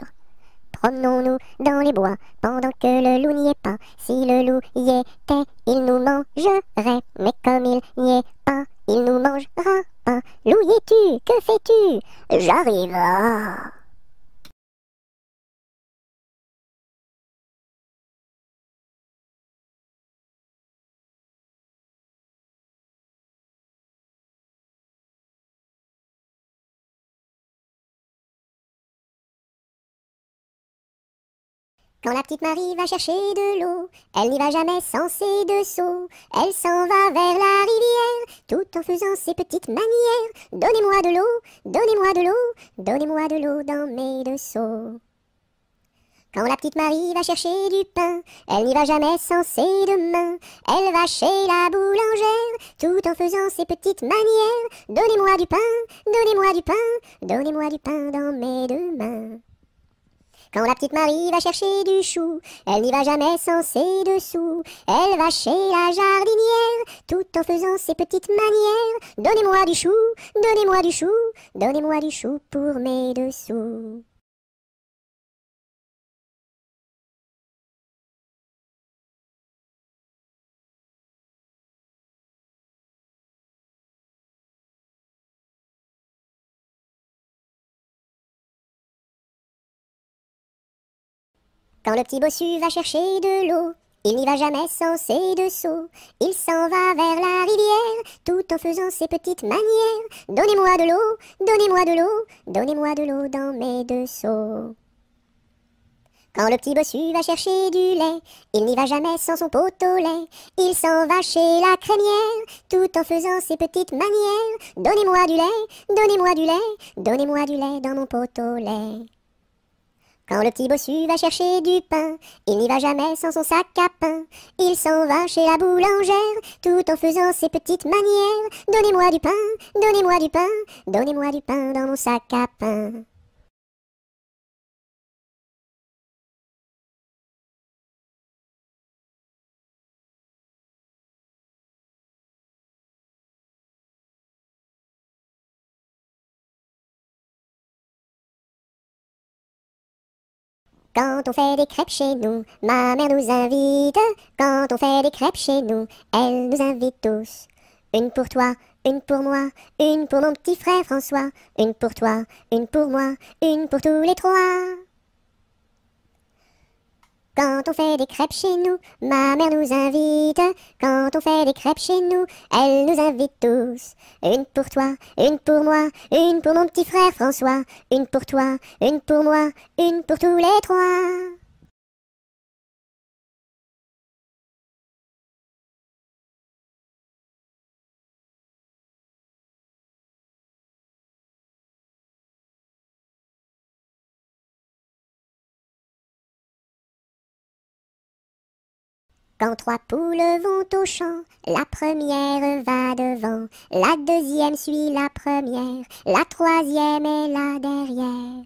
Promenons-nous dans les bois, pendant que le loup n'y est pas. Si le loup y était, il nous mangerait. Mais comme il n'y est pas, il nous mangera pas. Loup y es-tu? Que fais-tu? J'arrive. Ah. Quand la petite Marie va chercher de l'eau, elle n'y va jamais sans ses 2 seaux. Elle s'en va vers la rivière, tout en faisant ses petites manières. Donnez-moi de l'eau, donnez-moi de l'eau, donnez-moi de l'eau dans mes 2 seaux. Quand la petite Marie va chercher du pain, elle n'y va jamais sans ses 2 mains. Elle va chez la boulangère, tout en faisant ses petites manières. Donnez-moi du pain, donnez-moi du pain, donnez-moi du pain dans mes 2 mains. Quand la petite Marie va chercher du chou, elle n'y va jamais sans ses 2 sous. Elle va chez la jardinière, tout en faisant ses petites manières. Donnez-moi du chou, donnez-moi du chou, donnez-moi du chou pour mes 2 sous. Quand le petit bossu va chercher de l'eau, il n'y va jamais sans ses 2 seaux. Il s'en va vers la rivière, tout en faisant ses petites manières. Donnez-moi de l'eau, donnez-moi de l'eau, donnez-moi de l'eau dans mes 2 seaux. Quand le petit bossu va chercher du lait, il n'y va jamais sans son pot au lait. Il s'en va chez la crémière, tout en faisant ses petites manières. Donnez-moi du lait, donnez-moi du lait, donnez-moi du lait dans mon pot au lait. Quand le petit bossu va chercher du pain, il n'y va jamais sans son sac à pain. Il s'en va chez la boulangère, tout en faisant ses petites manières. Donnez-moi du pain, donnez-moi du pain, donnez-moi du pain dans mon sac à pain. Quand on fait des crêpes chez nous, ma mère nous invite. Quand on fait des crêpes chez nous, elle nous invite tous. Une pour toi, une pour moi, une pour mon petit frère François. Une pour toi, une pour moi, une pour tous les trois. Quand on fait des crêpes chez nous, ma mère nous invite. Quand on fait des crêpes chez nous, elle nous invite tous. Une pour toi, une pour moi, une pour mon petit frère François. Une pour toi, une pour moi, une pour tous les trois. Quand trois poules vont au champ, la première va devant, la deuxième suit la première, la troisième est là derrière.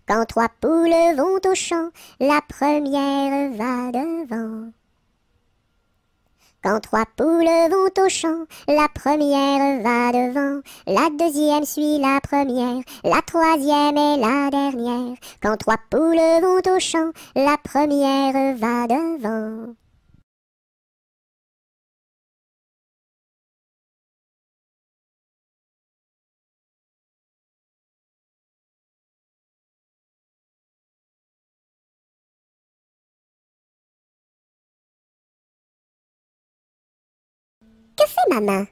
Quand trois poules vont au champ, la première va devant. Quand trois poules vont au champ, la première va devant, la deuxième suit la première, la troisième est la dernière. Quand trois poules vont au champ, la première va devant. Que fait ma main?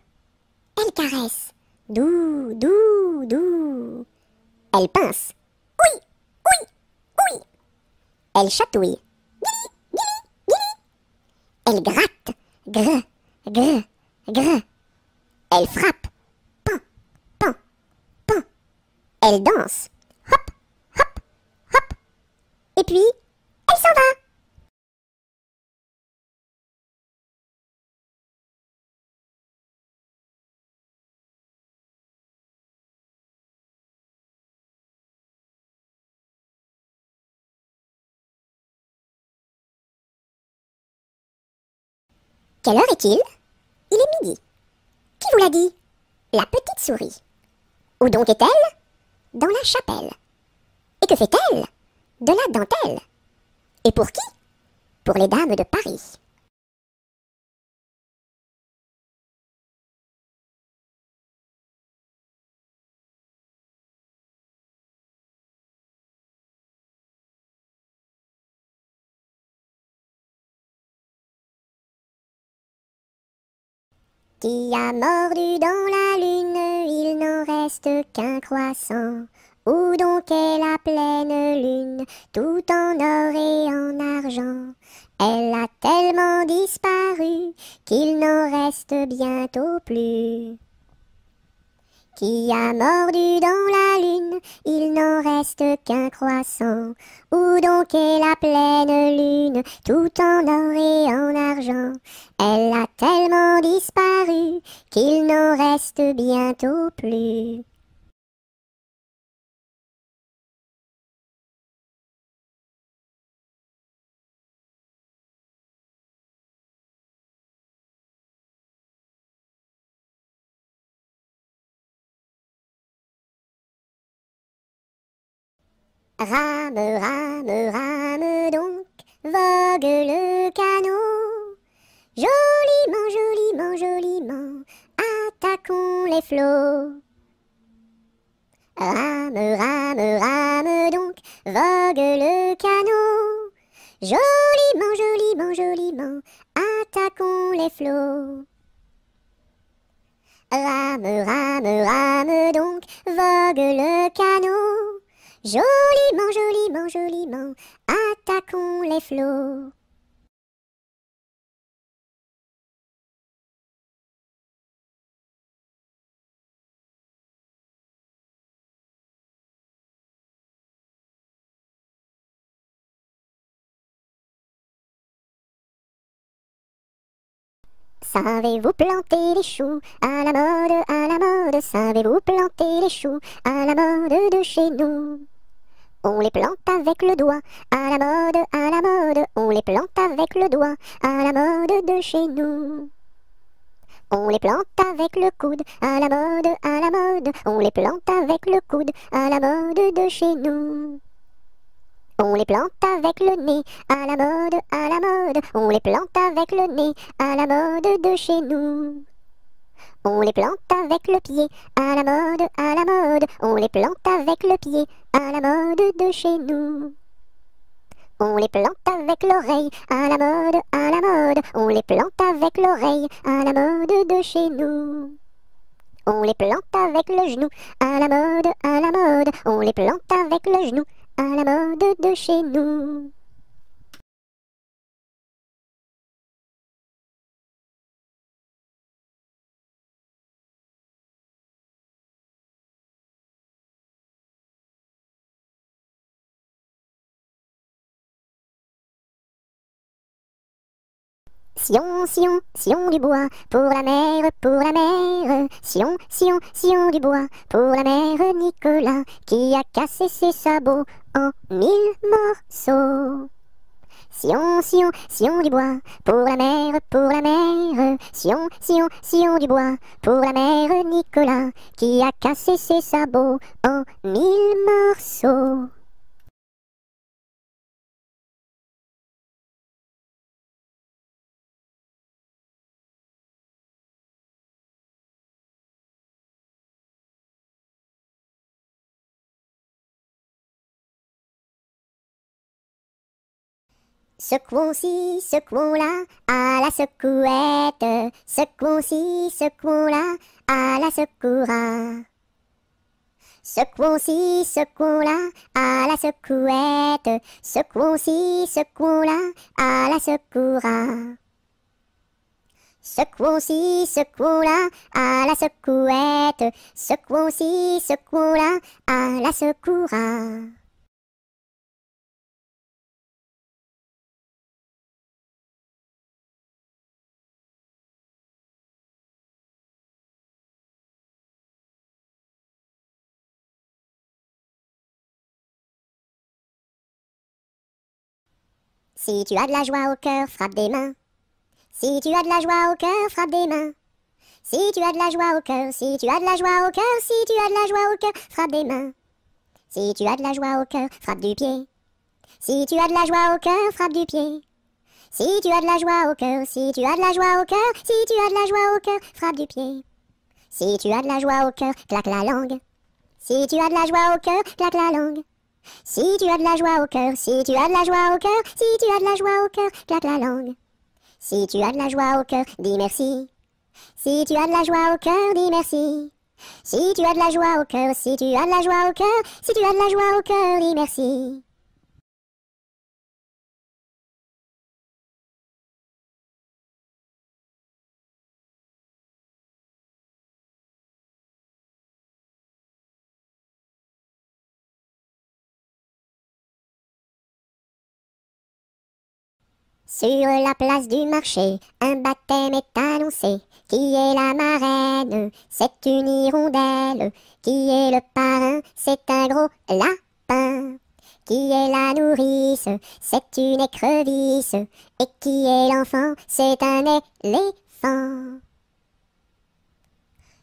Elle caresse. Doux, doux, doux. Elle pince. Oui, oui, oui. Elle chatouille. Elle gratte. Grr, grr, grr. Elle frappe. Pan, pan, pan. Elle danse. Hop, hop, hop. Et puis, elle s'en va. Quelle heure est-il? Il est midi. Qui vous l'a dit? La petite souris. Où donc est-elle? Dans la chapelle. Et que fait-elle? De la dentelle. Et pour qui? Pour les dames de Paris. Qui a mordu dans la lune, il n'en reste qu'un croissant. Où donc est la pleine lune, tout en or et en argent? Elle a tellement disparu qu'il n'en reste bientôt plus. Qui a mordu dans la lune, il n'en reste qu'un croissant. Où donc est la pleine lune, tout en or et en argent? Elle a tellement disparu qu'il n'en reste bientôt plus. Rame, rame, rame donc, vogue le canot. Joliment, joliment, joliment, attaquons les flots. Rame, rame, rame donc, vogue le canot. Joliment, joliment, joliment, attaquons les flots. Rame, rame, rame donc, vogue le canot. Joliment, joliment, joliment, attaquons les flots. Savez-vous planter les choux à la mode, à la mode? Savez-vous planter les choux à la mode de chez nous? On les plante avec le doigt, à la mode, à la mode. On les plante avec le doigt, à la mode de chez nous. On les plante avec le coude, à la mode, à la mode. On les plante avec le coude, à la mode de chez nous. On les plante avec le nez, à la mode, à la mode. On les plante avec le nez, à la mode de chez nous. On les plante avec le pied, à la mode, à la mode. On les plante avec le pied, à la mode de chez nous. On les plante avec l'oreille, à la mode, à la mode. On les plante avec l'oreille, à la mode de chez nous. On les plante avec le genou, à la mode, à la mode. On les plante avec le genou, à la mode de chez nous. Sion, Sion, Sion du bois, pour la mer, pour la mer. Sion, Sion, Sion du bois, pour la mère Nicolas, qui a cassé ses sabots en 1000 morceaux. Sion, Sion, Sion du bois, pour la mer, pour la mer. Sion, Sion, Sion du bois, pour la mère Nicolas, qui a cassé ses sabots en 1000 morceaux. Secouons-ci, secouons-là, à la secouette. Secouons-ci, secouons-là, à la secoura. Secouons-ci, secouons-là, à la secouette. Secouons-ci, secouons-là, à la secoura. Secouons-ci, secouons-là, à la secouette. Secouons-ci, secouons-là, à la secoura. Si tu as de la joie au cœur, frappe des mains. Si tu as de la joie au cœur, frappe des mains. Si tu as de la joie au cœur, si tu as de la joie au cœur, si tu as de la joie au cœur, frappe des mains. Si tu as de la joie au cœur, frappe du pied. Si tu as de la joie au cœur, frappe du pied. Si tu as de la joie au cœur, si tu as de la joie au cœur, si tu as de la joie au cœur, frappe du pied. Si tu as de la joie au cœur, claque la langue. Si tu as de la joie au cœur, claque la langue. Si tu as de la joie au cœur, si tu as de la joie au cœur, si tu as de la joie au cœur, claque la langue. Si tu as de la joie au cœur, dis merci. Si tu as de la joie au cœur, dis merci. Si tu as de la joie au cœur, si tu as de la joie au cœur, si tu as de la joie au cœur, dis merci. Sur la place du marché, un baptême est annoncé. Qui est la marraine? C'est une hirondelle. Qui est le parrain? C'est un gros lapin. Qui est la nourrice? C'est une écrevisse. Et qui est l'enfant? C'est un éléphant.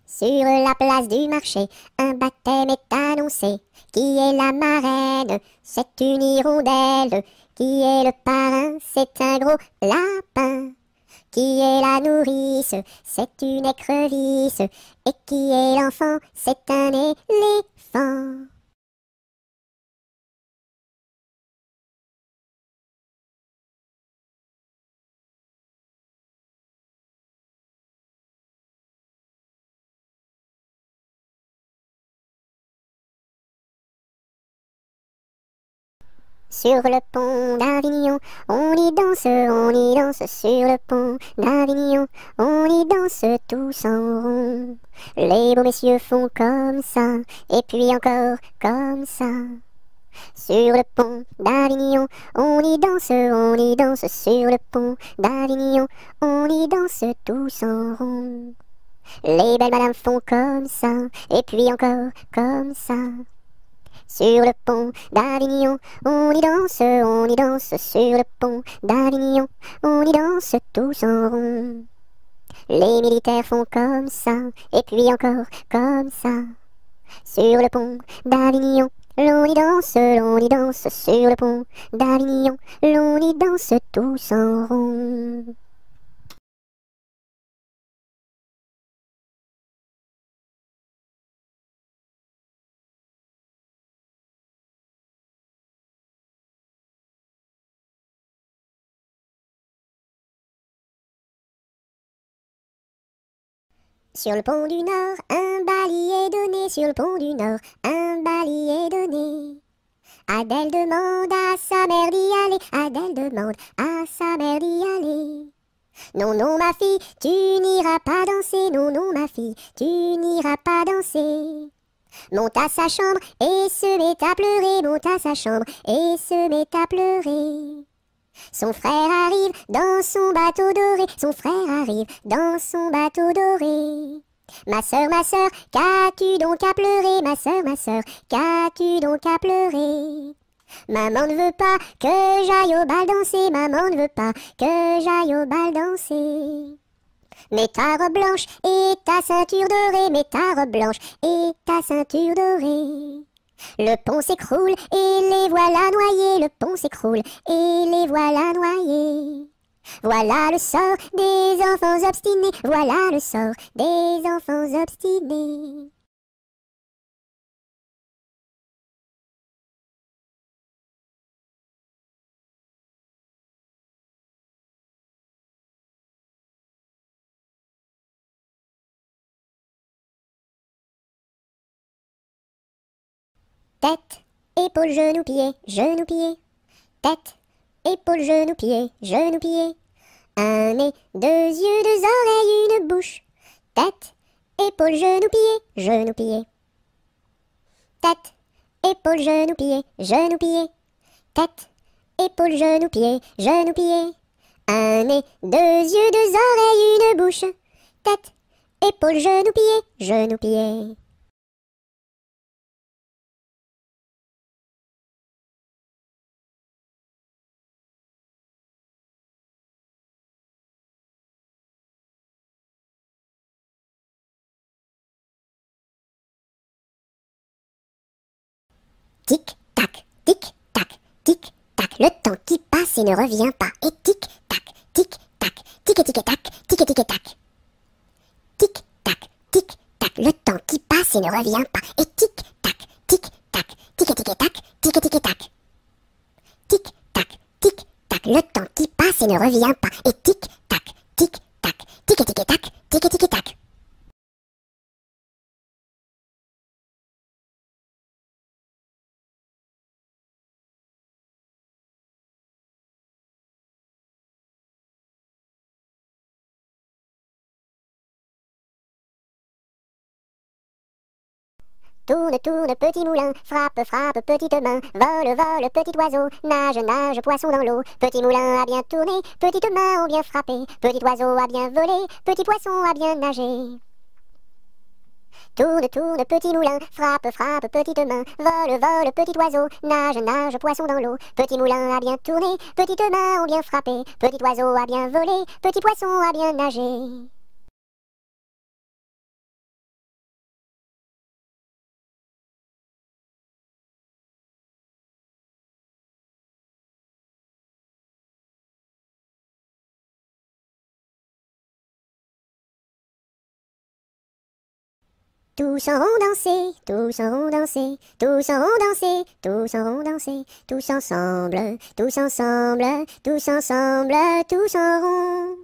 Sur la place du marché, un baptême est annoncé. Qui est la marraine? C'est une hirondelle. Qui est le parrain? C'est un gros lapin. Qui est la nourrice? C'est une écrevisse. Et qui est l'enfant? C'est un éléphant. Sur le pont d'Avignon, on y danse sur le pont d'Avignon, on y danse tous en rond. Les beaux messieurs font comme ça, et puis encore comme ça. Sur le pont d'Avignon, on y danse sur le pont d'Avignon, on y danse tous en rond. Les belles madames font comme ça, et puis encore comme ça. Sur le pont d'Avignon, on y danse sur le pont d'Avignon, on y danse tous en rond. Les militaires font comme ça, et puis encore comme ça. Sur le pont d'Avignon, l'on y danse sur le pont d'Avignon, l'on y danse tous en rond. Sur le pont du Nord, un bal est donné, sur le pont du Nord, un bal est donné. Adèle demande à sa mère d'y aller, Adèle demande à sa mère d'y aller. Non, non, ma fille, tu n'iras pas danser, non, non, ma fille, tu n'iras pas danser. Monte à sa chambre et se met à pleurer, monte à sa chambre et se met à pleurer. Son frère arrive dans son bateau doré, son frère arrive dans son bateau doré. Ma sœur, qu'as-tu donc à pleurer, ma sœur, qu'as-tu donc à pleurer? Maman ne veut pas que j'aille au bal danser, maman ne veut pas que j'aille au bal danser. Mets ta robe blanche et ta ceinture dorée, mets ta robe blanche et ta ceinture dorée. Le pont s'écroule et les voilà noyés, le pont s'écroule et les voilà noyés. Voilà le sort des enfants obstinés, voilà le sort des enfants obstinés. Tête, épaules, genoux, pieds, genoux, pieds. Tête, épaules, genoux, pieds, genoux, pieds. Un nez, deux yeux, deux oreilles, une bouche. Tête, épaules, genoux, pieds, genoux, pieds. Tête, épaules, genoux, pieds, genoux, pieds. Tête, épaules, genoux, pieds, genoux, pieds. Un nez, deux yeux, deux oreilles, une bouche. Tête, épaules, genoux, pieds, genoux, pieds. Tic, tac, tic, tac, tic, tac. Le temps qui passe et ne revient pas. Et tic, tac, tic, tac, tic et tac, tic et tac. Tic, tac, tic, tac. Le temps qui passe et ne revient pas. Et tic, tac, tic, tac, tic et tac, tic et tac. Tic, tac, tic, tac. Le temps qui passe et ne revient pas. Et tic, tac, tic, tac, tic et tac, tic et tac. Tourne, tourne, petit moulin, frappe, frappe, petite main, vole, vole, petit oiseau, nage, nage, poisson dans l'eau. Petit moulin a bien tourné, petites mains ont bien frappé, petit oiseau a bien volé, petit poisson a bien nagé. Tourne, tourne, petit moulin, frappe, frappe, petite main, vole, vole, petit oiseau, nage, nage, poisson dans l'eau. Petit moulin a bien tourné, petites mains ont bien frappé, petit oiseau a bien volé, petit poisson a bien nagé. Tous en rond danser, tous en rond danser, tous en rond danser, tous en rond danser, tous ensemble, tous ensemble, tous ensemble, tous en rond.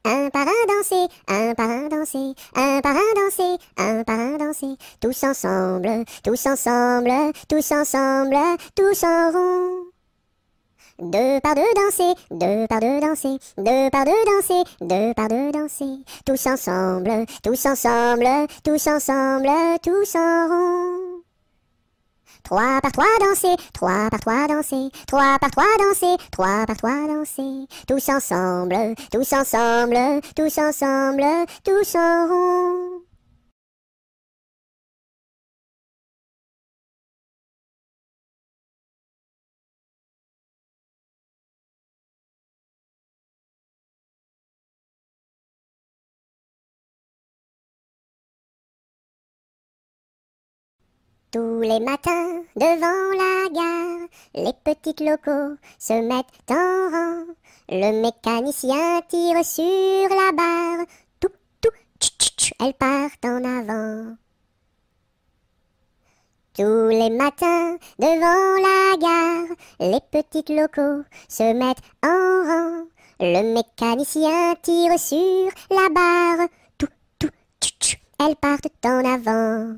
Un par un danser, un par un danser, un par un danser, un par un danser, tous ensemble, tous ensemble, tous ensemble, tous en rond. Deux par deux danser, deux par deux danser, deux par deux danser, deux par deux danser, tous ensemble, tous ensemble, tous ensemble, tous en rond. Trois par trois danser, trois par trois danser, trois par trois danser, trois par trois danser, tous ensemble, tous ensemble, tous ensemble, tous en rond. Tous les matins, devant la gare, les petites locaux se mettent en rang. Le mécanicien tire sur la barre. Tout, tout, tch, tch, tch, elles partent en avant. Tous les matins, devant la gare, les petites locaux se mettent en rang. Le mécanicien tire sur la barre. Tout, tout, tch, tch, elles partent en avant.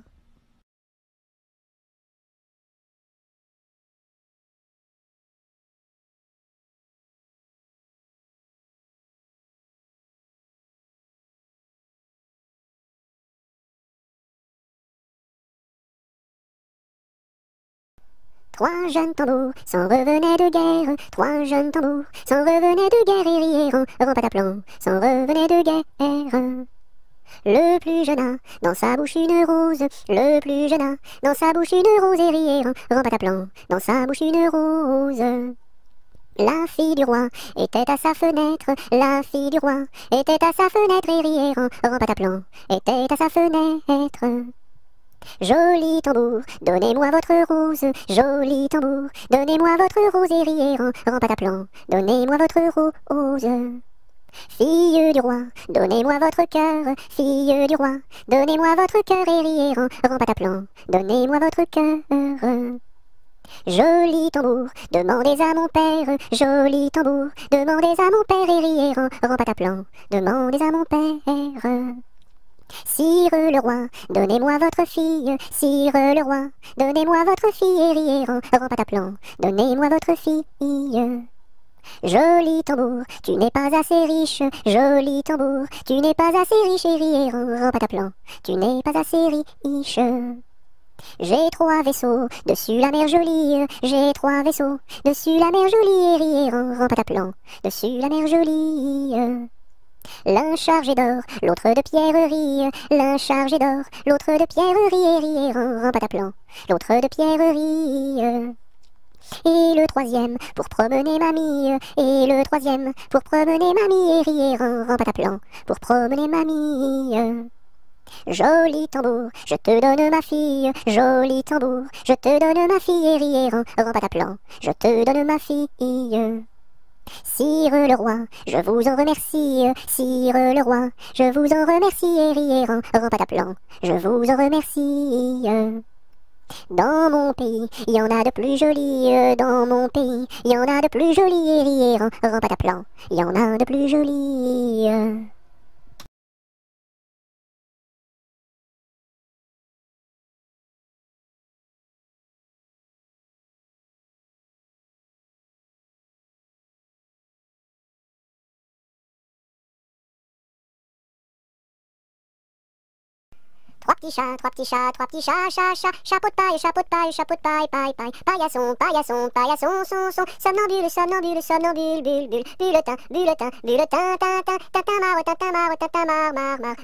Trois jeunes tambours s'en revenaient de guerre. Trois jeunes tambours s'en revenaient de guerre et rièrent en pataplan, s'en revenaient de guerre. Le plus jeune a dans sa bouche une rose. Le plus jeune a dans sa bouche une rose et rièrent en pataplan, dans sa bouche une rose. La fille du roi était à sa fenêtre. La fille du roi était à sa fenêtre et rièrent en pataplan, était à sa fenêtre. Joli tambour, donnez-moi votre rose. Joli tambour, donnez-moi votre rose et rièrent en pataplan, donnez-moi votre rose. Fille du roi, donnez-moi votre cœur. Fille du roi, donnez-moi votre cœur et rièrent en pataplan, donnez-moi votre cœur. Joli tambour, demandez à mon père. Joli tambour, demandez à mon père et rièrent en pataplan, demandez à mon père. Sire le roi, donnez-moi votre fille. Sire le roi, donnez-moi votre fille et rièrent en pataplan, donnez-moi votre fille. Joli tambour, tu n'es pas assez riche. Joli tambour, tu n'es pas assez riche et rièrent en pataplan, tu n'es pas assez riche. J'ai trois vaisseaux dessus la mer jolie. J'ai trois vaisseaux dessus la mer jolie et rièrent en pataplan, dessus la mer jolie. L'un chargé d'or, l'autre de pierreries. L'un chargé d'or, l'autre de pierreries et rièrent en pataplan, l'autre de pierreries. Et le troisième pour promener mamie. Et le troisième pour promener mamie et rièrent en pataplan, pour promener mamie. Joli tambour, je te donne ma fille. Joli tambour, je te donne ma fille et rièrent en pataplan, je te donne ma fille. Sire le roi, je vous en remercie. Sire le roi, je vous en remercie et rièrent en pataplan, je vous en remercie. Dans mon pays, il y en a de plus jolis. Dans mon pays, il y en a de plus jolis et rièrent en pataplan, il y en a de plus jolis. Trois petits chats, trois petits chats, trois petits chats, chat, chat, chapeau de paille, chapeau de paille, chapeau de paille, paille, paille, paillasson, paillasson, paillasson, son, somnambule, somnambule, somnambule, bulle, bulle, bulletin, bulletin, bulletin, tintin, tintin, mar,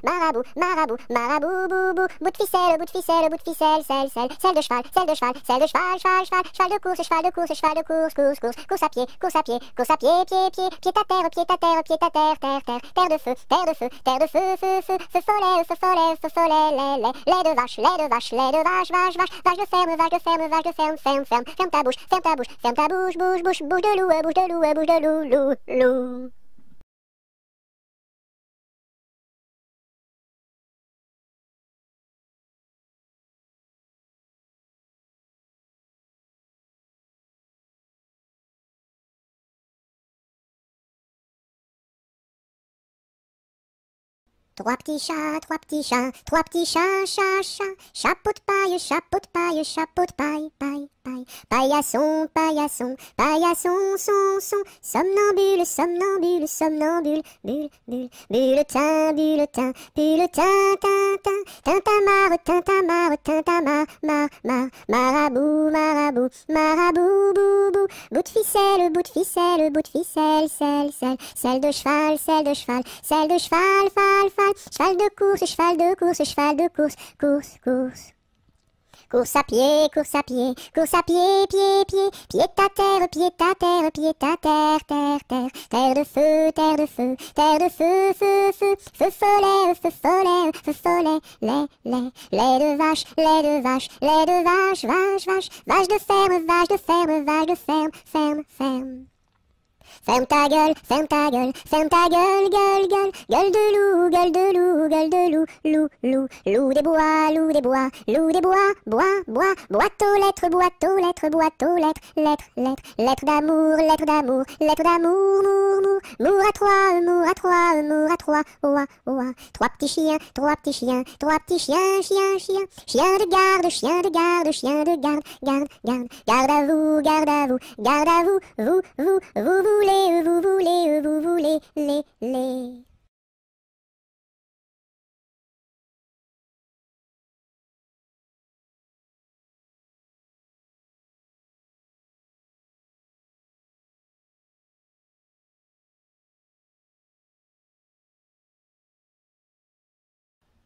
marabout, marabout, marabout, boubou, bout de ficelle, bout de ficelle, bout de ficelle, selle de cheval, selle de cheval, selle de cheval, cheval, cheval, cheval de course, cheval de course, cheval de course, course, course, course à pied, course à pied, course à pied, pied, pied, pied à terre, pied à terre, pied à terre, terre, terre, terre de feu, terre de feu, terre de feu, feu, feu, feu follet, feu follet, feu follet, lait de vache, lait de vache, lait de vache, vache, vache, vache de ferme, vache de ferme, vache de ferme, ferme, ferme, ferme ta bouche, ferme ta bouche, ferme ta bouche, bouche, bouche, bouche de loup, bouche de loup, bouche de loup, loup, loup. Trois petits chats, trois petits chats, trois petits chats, chat, chat, chapeau de paille, chapeau de paille, chapeau de paille, paille, paille, paillasson, paillasson, paillasson, son, somnambule, somnambule, somnambule, bulle, bulle, bulletin, bulletin, bulletin, tintin, tintamarre, tintamarre, tintamarre, marabout, marabout, marabout, boubou, bout de ficelle, bout de ficelle, bout de ficelle, selle de cheval, selle de cheval, selle de cheval, fal, fal, cheval de course, cheval de course, cheval de course, course, course. Course à pied, course à pied, course à pied, pied, pied, pied à terre, pied à terre, pied à terre, terre, terre, terre de feu, terre de feu, terre de feu, feu, feu, feu follet, feu follet, feu follet, lait de vache, lait de vache, lait de vache, vache, vache, vache de ferme, vache de ferme, vache de ferme, ferme, ferme. Ferme ta gueule, ferme ta gueule, ferme ta gueule, gueule, gueule, gueule de loup, gueule de loup, gueule de loup, loup, loup, loup des bois, loup des bois, loup des bois, bois, bois, boîte aux lettres, boîte aux lettres, boîte aux lettres, lettres, lettres, lettres d'amour, lettres d'amour, lettres d'amour, mour, mour, mour à trois, mour à trois, mour à trois, oua, oua, trois petits chiens, trois petits chiens, trois petits chiens, chien, chien, chien de garde, chien de garde, chien de garde, garde, garde, garde à vous, garde à vous, garde à vous, vous voulez, vous voulez, les.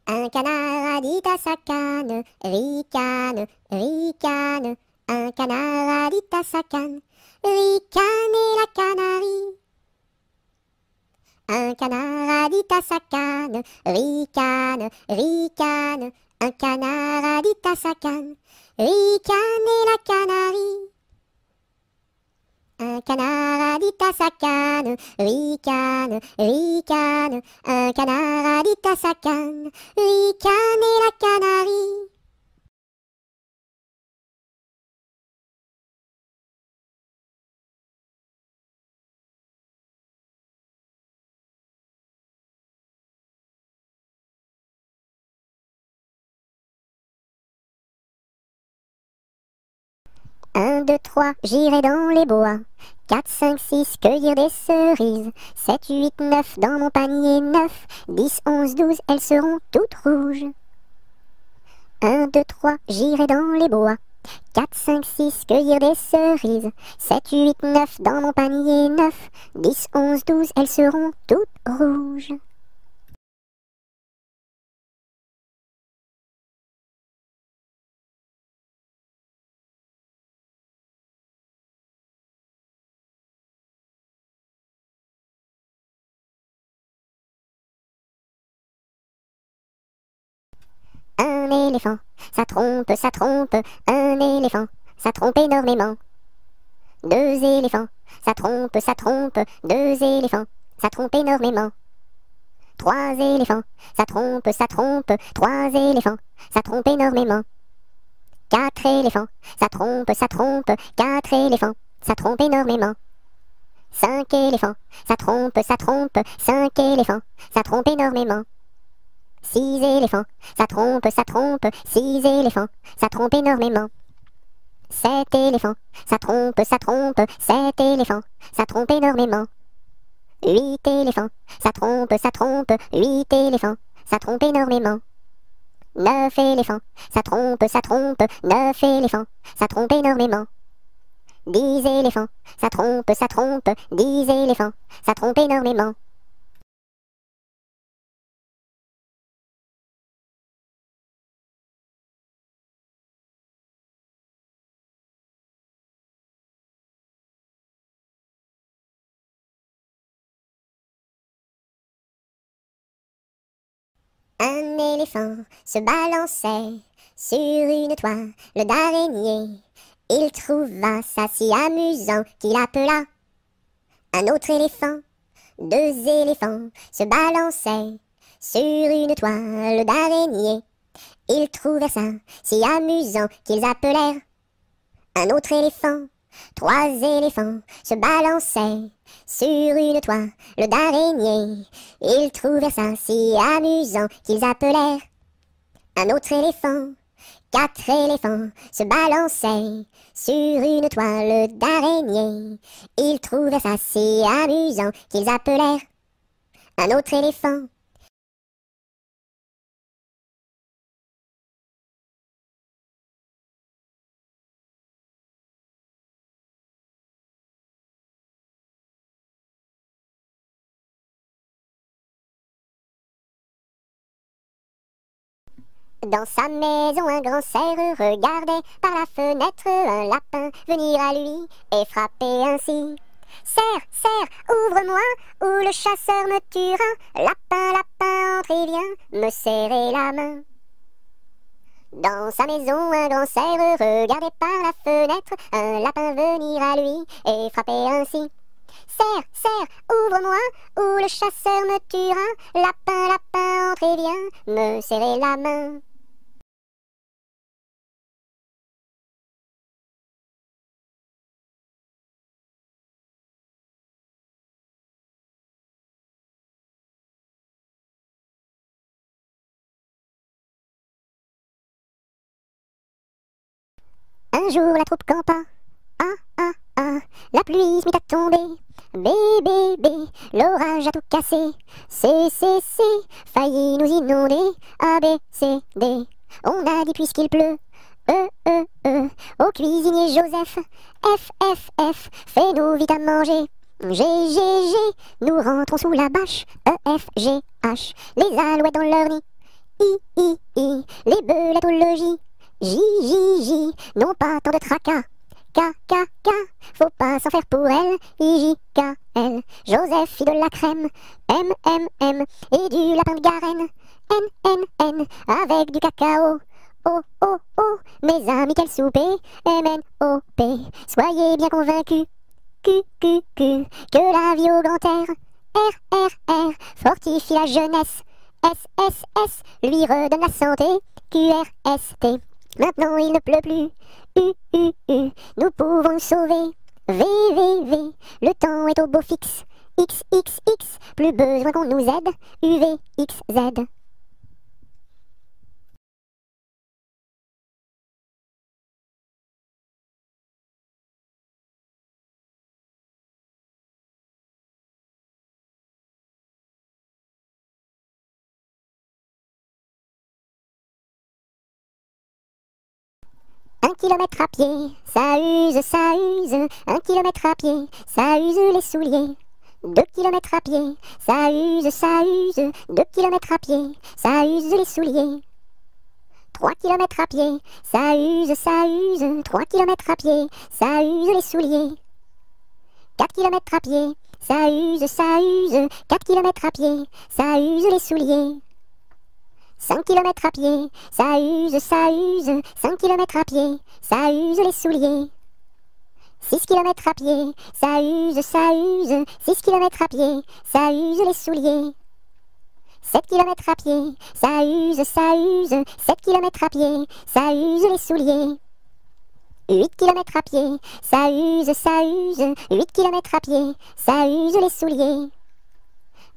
Un canard a dit à sa canne, ricane, ricane. Un canard a dit à sa canne, ricane et la canarie. Un canard a dit à sa canne, ricane, ricane. Un canard a dit à sa canne, ricane et la canarie. Un canard a dit à sa canne, ricane, ricane. Un canard a dit à sa canne, ricane et la canarie. Un, deux, trois, j'irai dans les bois. 4, 5, 6, cueillir des cerises. 7, 8, 9, dans mon panier 9. 10, 11, 12, elles seront toutes rouges. 1, 2, 3, j'irai dans les bois. 4, 5, 6, cueillir des cerises. 7, 8, 9, dans mon panier 9. 10, 11, 12, elles seront toutes rouges. Un éléphant, ça trompe, ça trompe. Un éléphant, ça trompe énormément. 2 éléphants, ça trompe, ça trompe. 2 éléphants, ça trompe énormément. 3 éléphants, ça trompe, ça trompe. 3 éléphants, ça trompe énormément. 4 éléphants, ça trompe, ça trompe. 4 éléphants, ça trompe énormément. 5 éléphants, ça trompe, ça trompe. 5 éléphants, ça trompe énormément. 6 éléphants, ça trompe, ça trompe. 6 éléphants, ça trompe énormément. 7 éléphants, ça trompe, ça trompe. 7 éléphants, ça trompe énormément. 8 éléphants, ça trompe, ça trompe. 8 éléphants, ça trompe énormément. 9 éléphants, ça trompe, ça trompe. 9 éléphants, ça trompe énormément. 10 éléphants, ça trompe, ça trompe. 10 éléphants, ça trompe énormément. Un éléphant se balançait sur une toile d'araignée. Il trouva ça si amusant qu'il appela un autre éléphant. 2 éléphants se balançaient sur une toile d'araignée. Ils trouvèrent ça si amusant qu'ils appelèrent un autre éléphant. 3 éléphants se balançaient sur une toile d'araignée. Ils trouvèrent ça si amusant qu'ils appelèrent un autre éléphant. 4 éléphants se balançaient sur une toile d'araignée. Ils trouvèrent ça si amusant qu'ils appelèrent un autre éléphant. Dans sa maison, un grand cerf regardait par la fenêtre un lapin venir à lui et frapper ainsi. Cerf, cerf, ouvre-moi, ou le chasseur me tuera. Lapin, lapin, entre et viens me serrer la main. Dans sa maison, un grand cerf regardait par la fenêtre un lapin venir à lui et frapper ainsi. Cerf, cerf, ouvre-moi, ou le chasseur me tuera. Lapin, lapin, entre et viens me serrer la main. Un jour la troupe campa. Ah, ah, ah, la pluie se mit à tomber. Bé, bé, bé, l'orage a tout cassé. C, failli nous inonder. A, B, C, D. On a dit puisqu'il pleut. Au cuisinier Joseph. F, fais-nous vite à manger. G, nous rentrons sous la bâche. H, les alouettes dans leur nid. I, les belettes au logis. J, non pas tant de tracas. K, faut pas s'en faire pour elle. I, Joseph fit de la crème. M, et du lapin de Garenne. N, avec du cacao. Oh, mes amis, quel souper. M, soyez bien convaincus. Q, que la vie au grand air. R, fortifie la jeunesse. S, lui redonne la santé. Q, maintenant il ne pleut plus. Nous pouvons nous sauver. V, le temps est au beau fixe. X, plus besoin qu'on nous aide. Z. Un kilomètre à pied, ça use. 1 kilomètre à pied, ça use les souliers. 2 kilomètres à pied, ça use. 2 kilomètres à pied, ça use les souliers. 3 kilomètres à pied, ça use. 3 kilomètres à pied, ça use les souliers. 4 kilomètres à pied, ça use. 4 kilomètres à pied, ça use les souliers. 5 kilomètres à pied, ça use. 5 kilomètres à pied, ça use les souliers. 6 kilomètres à pied, ça use. 6 kilomètres à pied, ça use les souliers. 7 kilomètres à pied, ça use. 7 kilomètres à pied, ça use les souliers. 8 kilomètres à pied, ça use. 8 kilomètres à pied, ça use les souliers.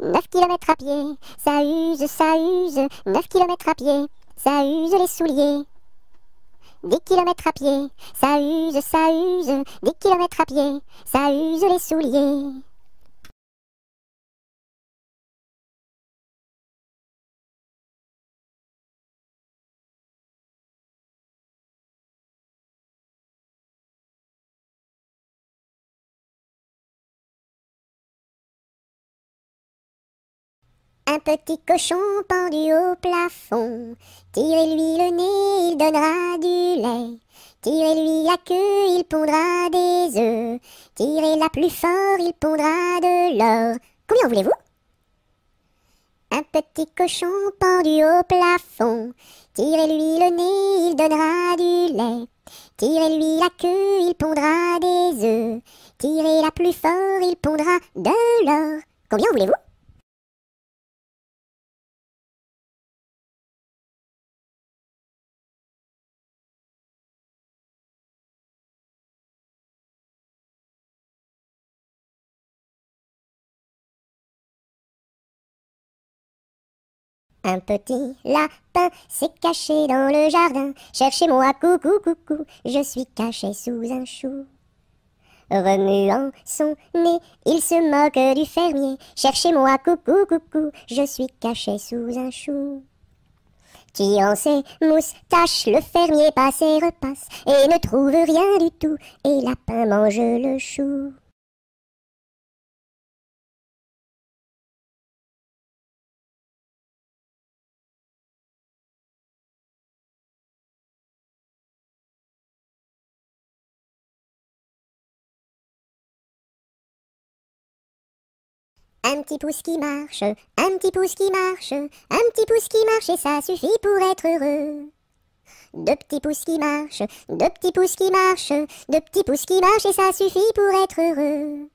9 kilomètres à pied, ça use. 9 kilomètres à pied, ça use les souliers. 10 kilomètres à pied, ça use. 10 kilomètres à pied, ça use les souliers. Un petit cochon pendu au plafond, tirez-lui le nez, il donnera du lait. Tirez-lui la queue, il pondra des œufs. Tirez-la plus fort, il pondra de l'or. Combien voulez-vous? Un petit cochon pendu au plafond, tirez-lui le nez, il donnera du lait. Tirez-lui la queue, il pondra des œufs. Tirez-la plus fort, il pondra de l'or. Combien voulez-vous? Un petit lapin s'est caché dans le jardin. Cherchez-moi, coucou, coucou, je suis caché sous un chou. Remuant son nez, il se moque du fermier. Cherchez-moi, coucou, coucou, je suis caché sous un chou. Tirant ses moustaches, le fermier passe et repasse, et ne trouve rien du tout, et lapin mange le chou. Un petit pouce qui marche, un petit pouce qui marche, un petit pouce qui marche et ça suffit pour être heureux. Deux petits pouces qui marchent, deux petits pouces qui marchent, deux petits pouces qui marchent et ça suffit pour être heureux.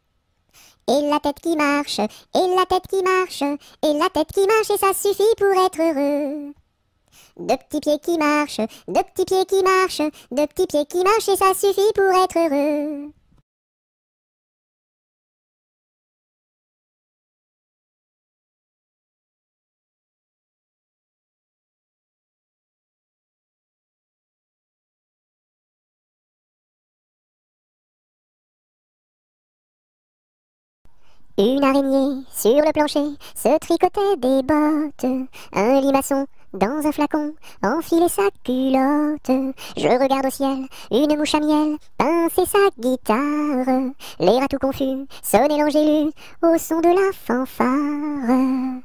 Et la tête qui marche, et la tête qui marche, et la tête qui marche et ça suffit pour être heureux. Deux petits pieds qui marchent, deux petits pieds qui marchent, deux petits pieds qui marchent et ça suffit pour être heureux. Une araignée sur le plancher se tricotait des bottes. Un limaçon dans un flacon enfilait sa culotte. Je regarde au ciel, une mouche à miel pincer sa guitare. Les rats tout confus sonnaient l'angélus au son de la fanfare.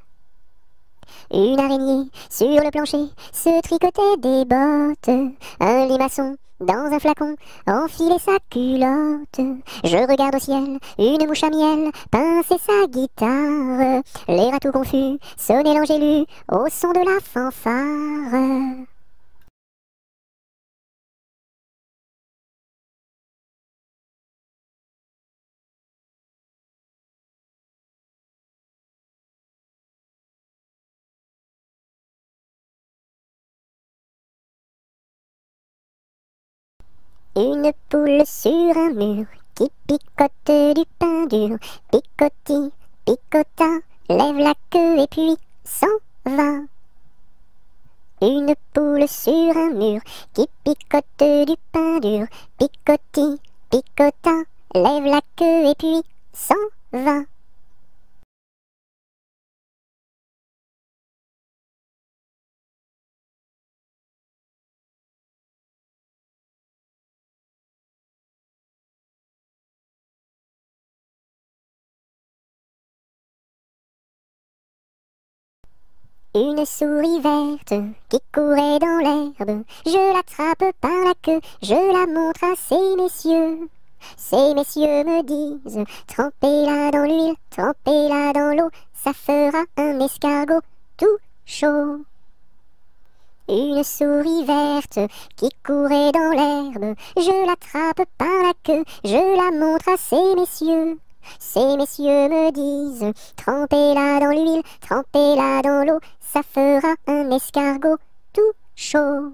Une araignée sur le plancher se tricotait des bottes. Un limaçon dans un flacon enfilait sa culotte. Je regarde au ciel, une mouche à miel pincer sa guitare. Les rats tout confus sonnaient l'angélus au son de la fanfare. Une poule sur un mur qui picote du pain dur. Picoti, picota, lève la queue et puis s'en va. Une poule sur un mur qui picote du pain dur. Picoti, picota, lève la queue et puis s'en va. Une souris verte qui courait dans l'herbe, je l'attrape par la queue, je la montre à ces messieurs. Ces messieurs me disent, trempez-la dans l'huile, trempez-la dans l'eau, ça fera un escargot tout chaud. Une souris verte qui courait dans l'herbe, je l'attrape par la queue, je la montre à ces messieurs. Ces messieurs me disent, trempez-la dans l'huile, trempez-la dans l'eau, ça fera un escargot tout chaud.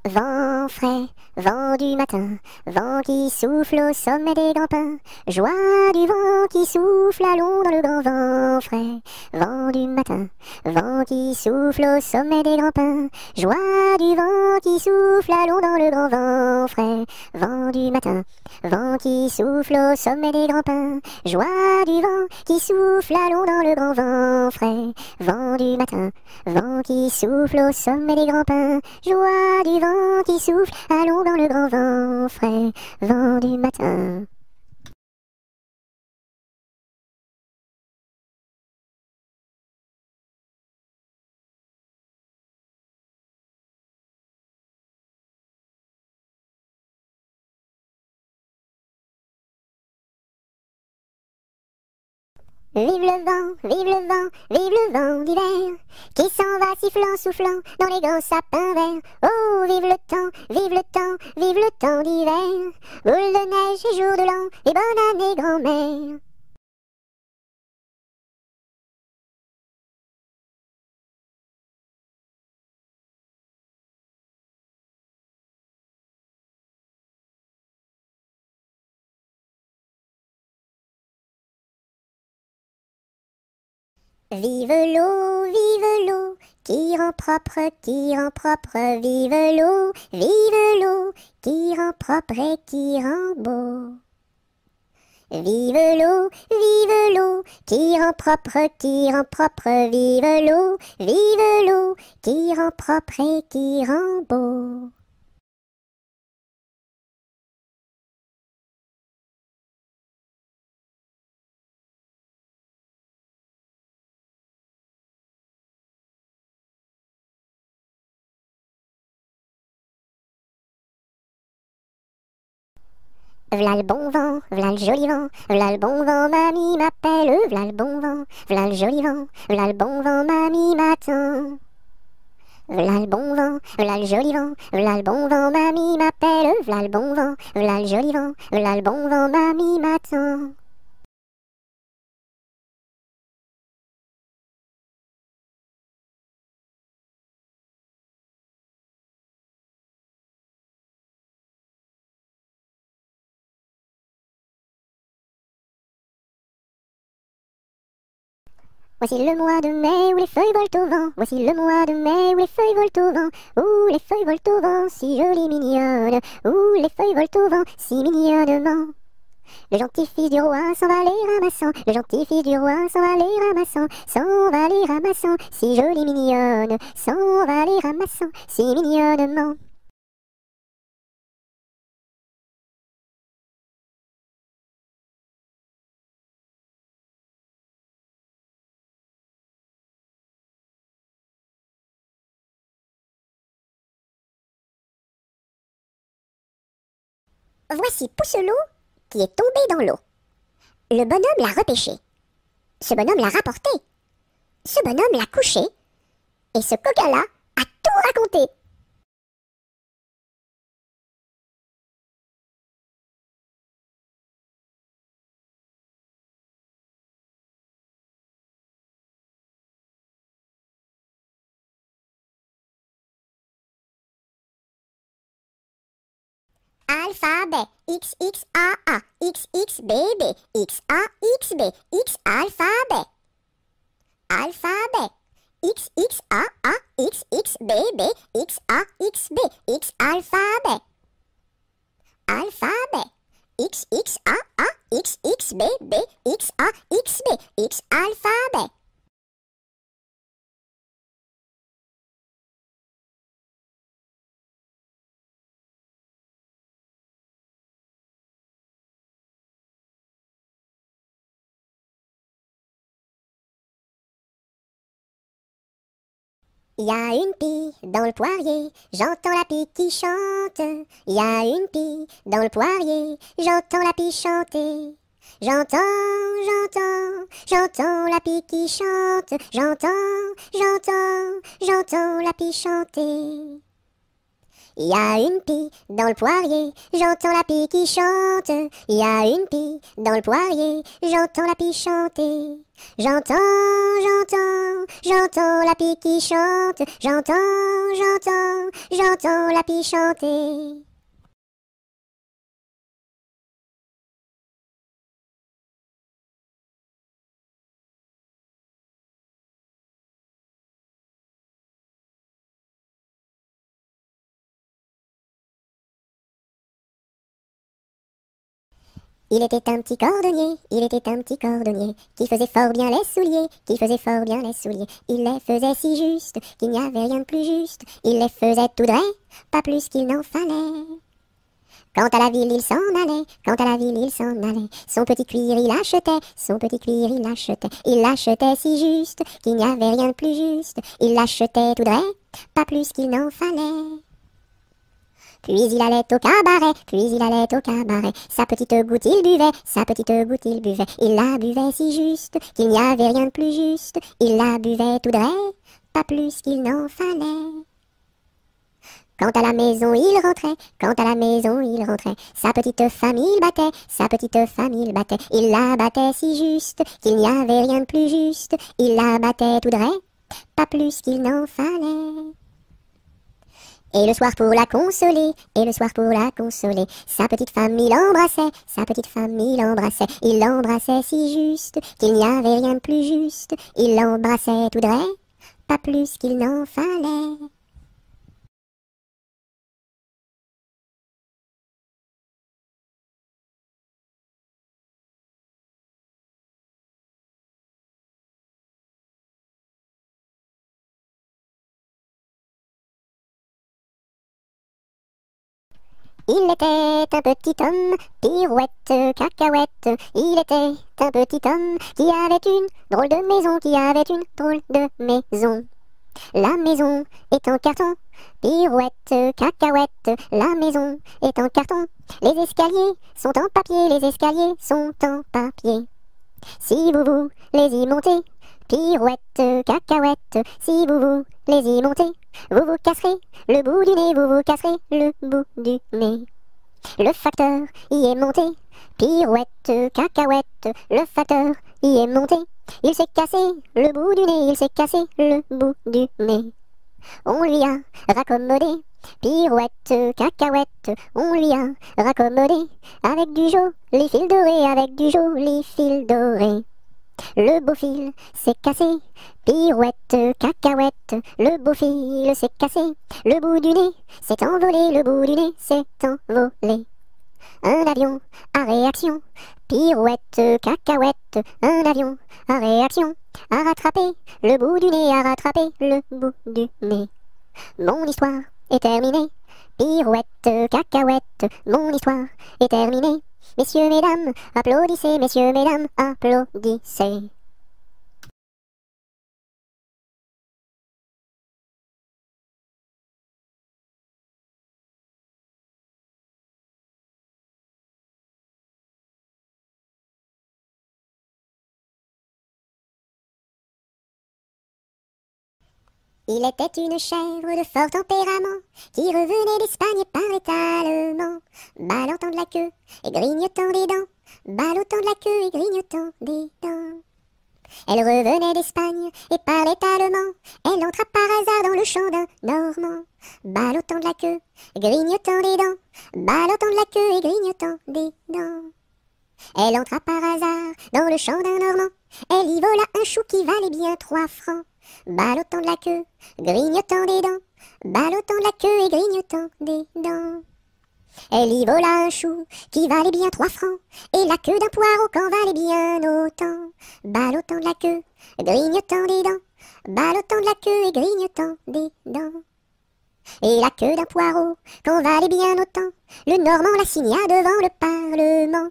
Vent frais, vent du matin, vent qui souffle au sommet des grands pins, joie du vent qui souffle, allons dans le grand vent frais. Vent du matin, vent qui souffle au sommet des grands pins, joie du vent qui souffle, allons dans le grand vent frais. Vent du matin, vent qui souffle au sommet des grands pins, joie du vent qui souffle, allons dans le grand vent frais. Vent du matin, vent qui souffle au sommet des grands pins, joie du vent qui souffle, allons dans le grand vent frais, vent du matin. Vive le vent, vive le vent, vive le vent d'hiver, qui s'en va sifflant, soufflant dans les grands sapins verts. Oh, vive le temps, vive le temps, vive le temps d'hiver, boule de neige et jour de l'an, et bonne année grand-mère. Vive l'eau, qui rend propre, vive l'eau, qui rend propre et qui rend beau. Vive l'eau, qui rend propre, vive l'eau, qui rend propre et qui rend beau. V'là le bon vent, v'là le joli vent, v'là le bon vent, mamie m'appelle, v'là le bon vent, v'là le joli vent, v'là le bon vent, mamie m'attend. V'là le bon vent, v'là le joli vent, v'là le bon vent, mamie m'appelle, v'là le bon vent, v'là le joli vent, v'là le bon vent, mamie m'attend. Voici le mois de mai où les feuilles volent au vent. Voici le mois de mai où les feuilles volent au vent. Où les feuilles volent au vent, si jolies mignonnes. Où les feuilles volent au vent, si mignonnement. Le gentil fils du roi s'en va les ramassant. Le gentil fils du roi s'en va les ramassant. S'en va les ramassant, si jolie mignonne. S'en va les ramassant, si mignonnement. Voici Pousselot qui est tombé dans l'eau. Le bonhomme l'a repêché. Ce bonhomme l'a rapporté. Ce bonhomme l'a couché. Et ce coquin-là a tout raconté. Alphabet, X, X, A, A, X, X, B, B, X, A, X, B, X, alphabet. Alphabet, X, X, A, A, X, X, B, B, X, A, X, B, X, alphabet. Alphabet, X, X, A, A, X, X, B, B, X, A, X, B, X, alphabet. Il y a une pie dans le poirier, j'entends la pie qui chante. Il y a une pie dans le poirier, j'entends la pie chanter. J'entends la pie qui chante. J'entends la pie chanter. Il y a une pie dans le poirier, j'entends la pie qui chante. Il y a une pie dans le poirier, j'entends la pie chanter. J'entends la pie qui chante. J'entends la pie chanter. Il était un petit cordonnier, il était un petit cordonnier, qui faisait fort bien les souliers, qui faisait fort bien les souliers. Il les faisait si justes, qu'il n'y avait rien de plus juste. Il les faisait tout droit, pas plus qu'il n'en fallait. Quant à la ville, il s'en allait, quant à la ville, il s'en allait. Son petit cuir, il achetait, son petit cuir, il achetait. Il l'achetait si juste, qu'il n'y avait rien de plus juste. Il l'achetait tout droit, pas plus qu'il n'en fallait. Puis il allait au cabaret, puis il allait au cabaret. Sa petite goutte il buvait, sa petite goutte il buvait. Il la buvait si juste, qu'il n'y avait rien de plus juste. Il la buvait tout droit, pas plus qu'il n'en fallait. Quant à la maison il rentrait, quant à la maison il rentrait. Sa petite femme il battait, sa petite femme il battait. Il la battait si juste, qu'il n'y avait rien de plus juste. Il la battait tout droit, pas plus qu'il n'en fallait. Et le soir pour la consoler, et le soir pour la consoler, sa petite femme il embrassait, sa petite femme il l'embrassait si juste, qu'il n'y avait rien de plus juste. Il l'embrassait tout droit, pas plus qu'il n'en fallait. Il était un petit homme, pirouette, cacahuète. Il était un petit homme qui avait une drôle de maison, qui avait une drôle de maison. La maison est en carton, Pirouette, cacahuète, la maison est en carton. Les escaliers sont en papier, les escaliers sont en papier. Si vous voulez y monter, pirouette, cacahuète, si vous voulez y monter, vous vous casserez le bout du nez, vous vous casserez le bout du nez. Le facteur y est monté, pirouette, cacahuète, le facteur y est monté. Il s'est cassé le bout du nez, il s'est cassé le bout du nez. On lui a raccommodé, pirouette, cacahuète, on lui a raccommodé, avec du joli fil doré, avec du joli fil doré. Le beau fil s'est cassé, pirouette, cacahuète, le beau fil s'est cassé, le bout du nez s'est envolé, le bout du nez s'est envolé. Un avion à réaction, pirouette, cacahuète, un avion à réaction, a rattrapé le bout du nez, a rattrapé le bout du nez. Mon histoire est terminée, pirouette, cacahuète, mon histoire est terminée. Messieurs, mesdames, applaudissez, messieurs, mesdames, applaudissez. Il était une chèvre de fort tempérament, qui revenait d'Espagne et parlait allemand, ballottant de la queue et grignotant des dents, ballottant de la queue et grignotant des dents. Elle revenait d'Espagne et parlait allemand, elle entra par hasard dans le champ d'un Normand, ballottant de la queue, grignotant des dents, ballottant de la queue et grignotant des dents. Elle entra par hasard dans le champ d'un Normand, elle y vola un chou qui valait bien 3 francs. Ballottant de la queue, grignotant des dents, ballottant de la queue et grignotant des dents. Elle y vola un chou qui valait bien 3 francs, et la queue d'un poireau qu'en valait bien autant. Ballottant de la queue, grignotant des dents, ballottant de la queue et grignotant des dents. Et la queue d'un poireau qu'en valait bien autant, le Normand la signa devant le Parlement.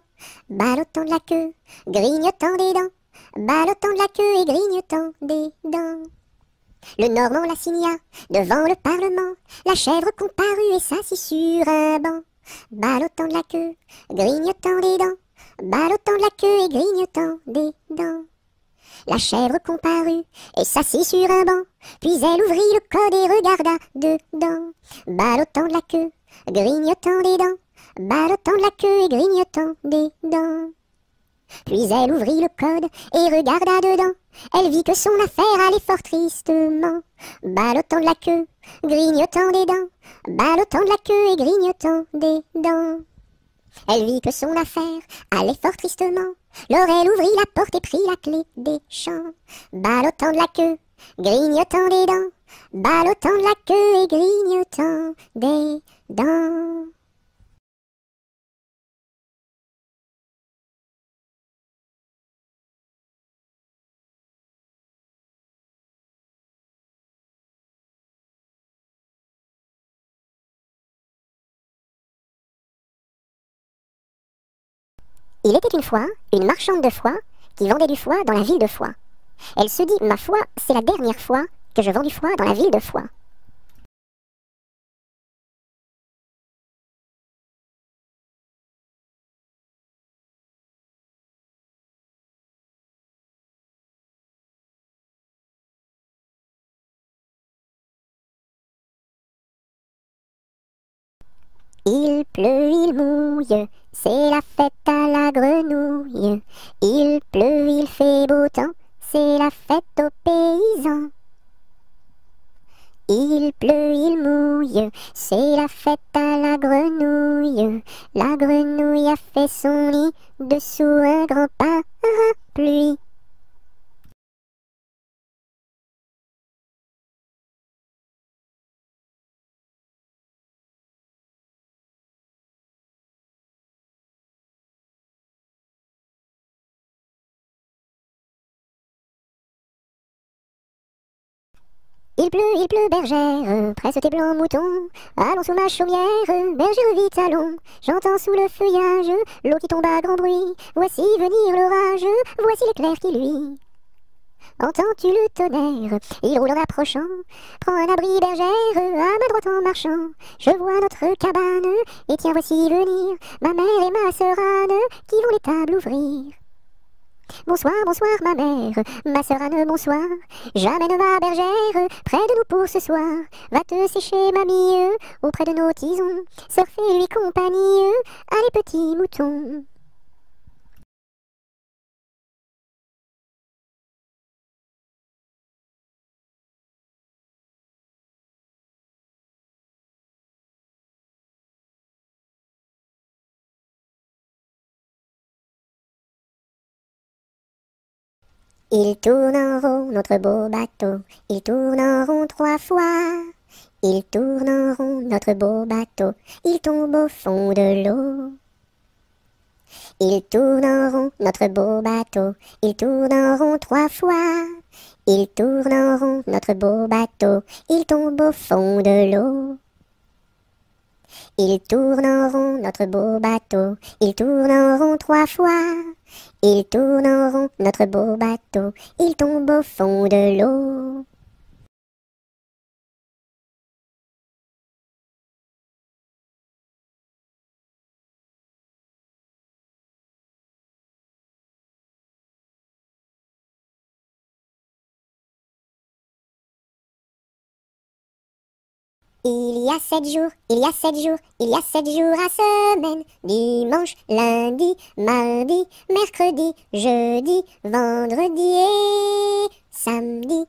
Ballottant de la queue, grignotant des dents, ballottant de la queue et grignotant des dents. Le Normand la signa devant le Parlement, la chèvre comparut et s'assit sur un banc. Ballottant de la queue, grignotant des dents, ballottant de la queue et grignotant des dents. La chèvre comparut et s'assit sur un banc, puis elle ouvrit le code et regarda dedans. Ballottant de la queue, grignotant des dents, ballottant de la queue et grignotant des dents. Puis elle ouvrit le code et regarda dedans. Elle vit que son affaire allait fort tristement. Ballottant de la queue, grignotant des dents, ballottant de la queue et grignotant des dents. Elle vit que son affaire allait fort tristement. Alors elle ouvrit la porte et prit la clé des champs. Ballottant de la queue, grignotant des dents, ballottant de la queue et grignotant des dents. Il était une fois une marchande de foie qui vendait du foie dans la ville de Foix. Elle se dit, ma foi, c'est la dernière fois que je vends du foie dans la ville de Foix. Il pleut, il mouille, c'est la fête à la grenouille. Il pleut, il fait beau temps, c'est la fête aux paysans. Il pleut, il mouille, c'est la fête à la grenouille. La grenouille a fait son nid dessous un grand parapluie. Il pleut, bergère, presse tes blancs moutons. Allons sous ma chaumière, bergère vite allons. J'entends sous le feuillage l'eau qui tombe à grand bruit. Voici venir l'orage, voici l'éclair qui luit. Entends-tu le tonnerre? Il roule en approchant. Prends un abri, bergère, à ma droite en marchant. Je vois notre cabane, et tiens voici venir ma mère et ma sœur Anne, qui vont les tables ouvrir. Bonsoir, bonsoir ma sœur Anne, bonsoir. J'amène ma bergère près de nous pour ce soir. Va te sécher, mamie, auprès de nos tisons. Sœur fais lui compagnie, allez petits moutons. Il tourne en rond notre beau bateau, il tourne en rond 3 fois. Il tourne en rond notre beau bateau, il tombe au fond de l'eau. Il tourne en rond notre beau bateau, il tourne en rond 3 fois. Il tourne en rond notre beau bateau, il tombe au fond de l'eau. Il tourne en rond notre beau bateau, il tourne en rond 3 fois. Il tourne en rond notre beau bateau, il tombe au fond de l'eau. Il y a 7 jours, il y a 7 jours, il y a 7 jours à semaine. Dimanche, lundi, mardi, mercredi, jeudi, vendredi et samedi.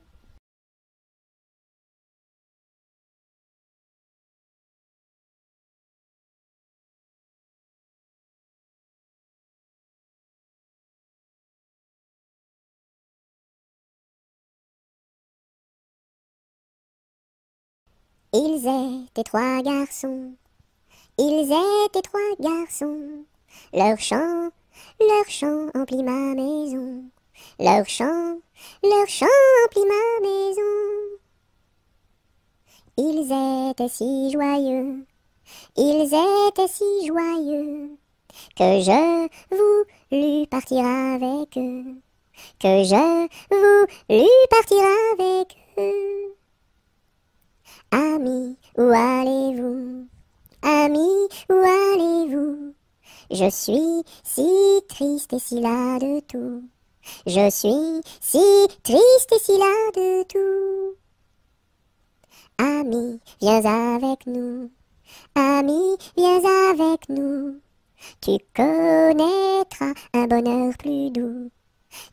Ils étaient 3 garçons, ils étaient 3 garçons. Leur chant emplit ma maison. Leur chant emplit ma maison. Ils étaient si joyeux, ils étaient si joyeux, que je voulus partir avec eux, que je voulus partir avec eux. Amis, où allez-vous? Amis, où allez-vous? Je suis si triste et si las de tout. Je suis si triste et si las de tout. Ami, viens avec nous. Ami, viens avec nous. Tu connaîtras un bonheur plus doux.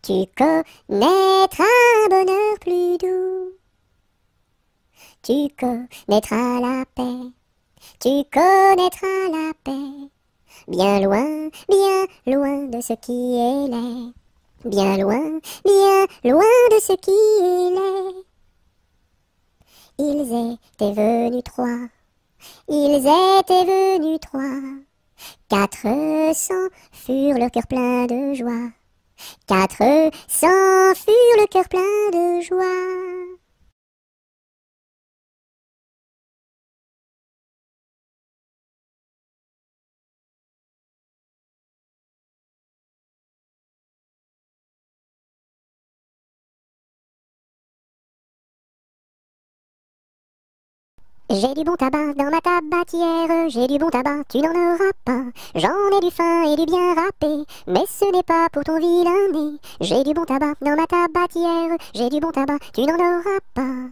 Tu connaîtras un bonheur plus doux. Tu connaîtras la paix. Tu connaîtras la paix. Bien loin de ce qui est laid. Bien loin de ce qui est laid. Ils étaient venus 3. Ils étaient venus 3. 400 furent le cœur plein de joie. 400 furent le cœur plein de joie. J'ai du bon tabac dans ma tabatière, j'ai du bon tabac, tu n'en auras pas. J'en ai du fin et du bien râpé, mais ce n'est pas pour ton vilain nez. J'ai du bon tabac dans ma tabatière, j'ai du bon tabac, tu n'en auras pas.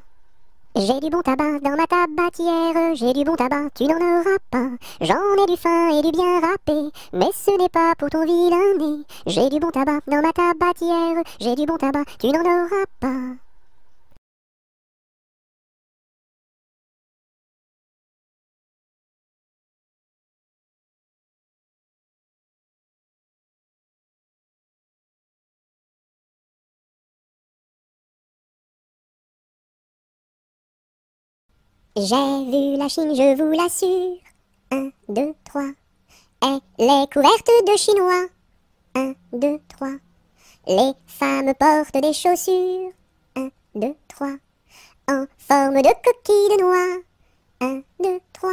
J'ai du bon tabac dans ma tabatière, j'ai du bon tabac, tu n'en auras pas. J'en ai du fin et du bien râpé, mais ce n'est pas pour ton vilain nez. J'ai du bon tabac dans ma tabatière, j'ai du bon tabac, tu n'en auras pas. J'ai vu la Chine, je vous l'assure. 1, 2, 3. Elle est couverte de chinois. 1, 2, 3. Les femmes portent des chaussures. 1, 2, 3. En forme de coquille de noix. 1, 2, 3.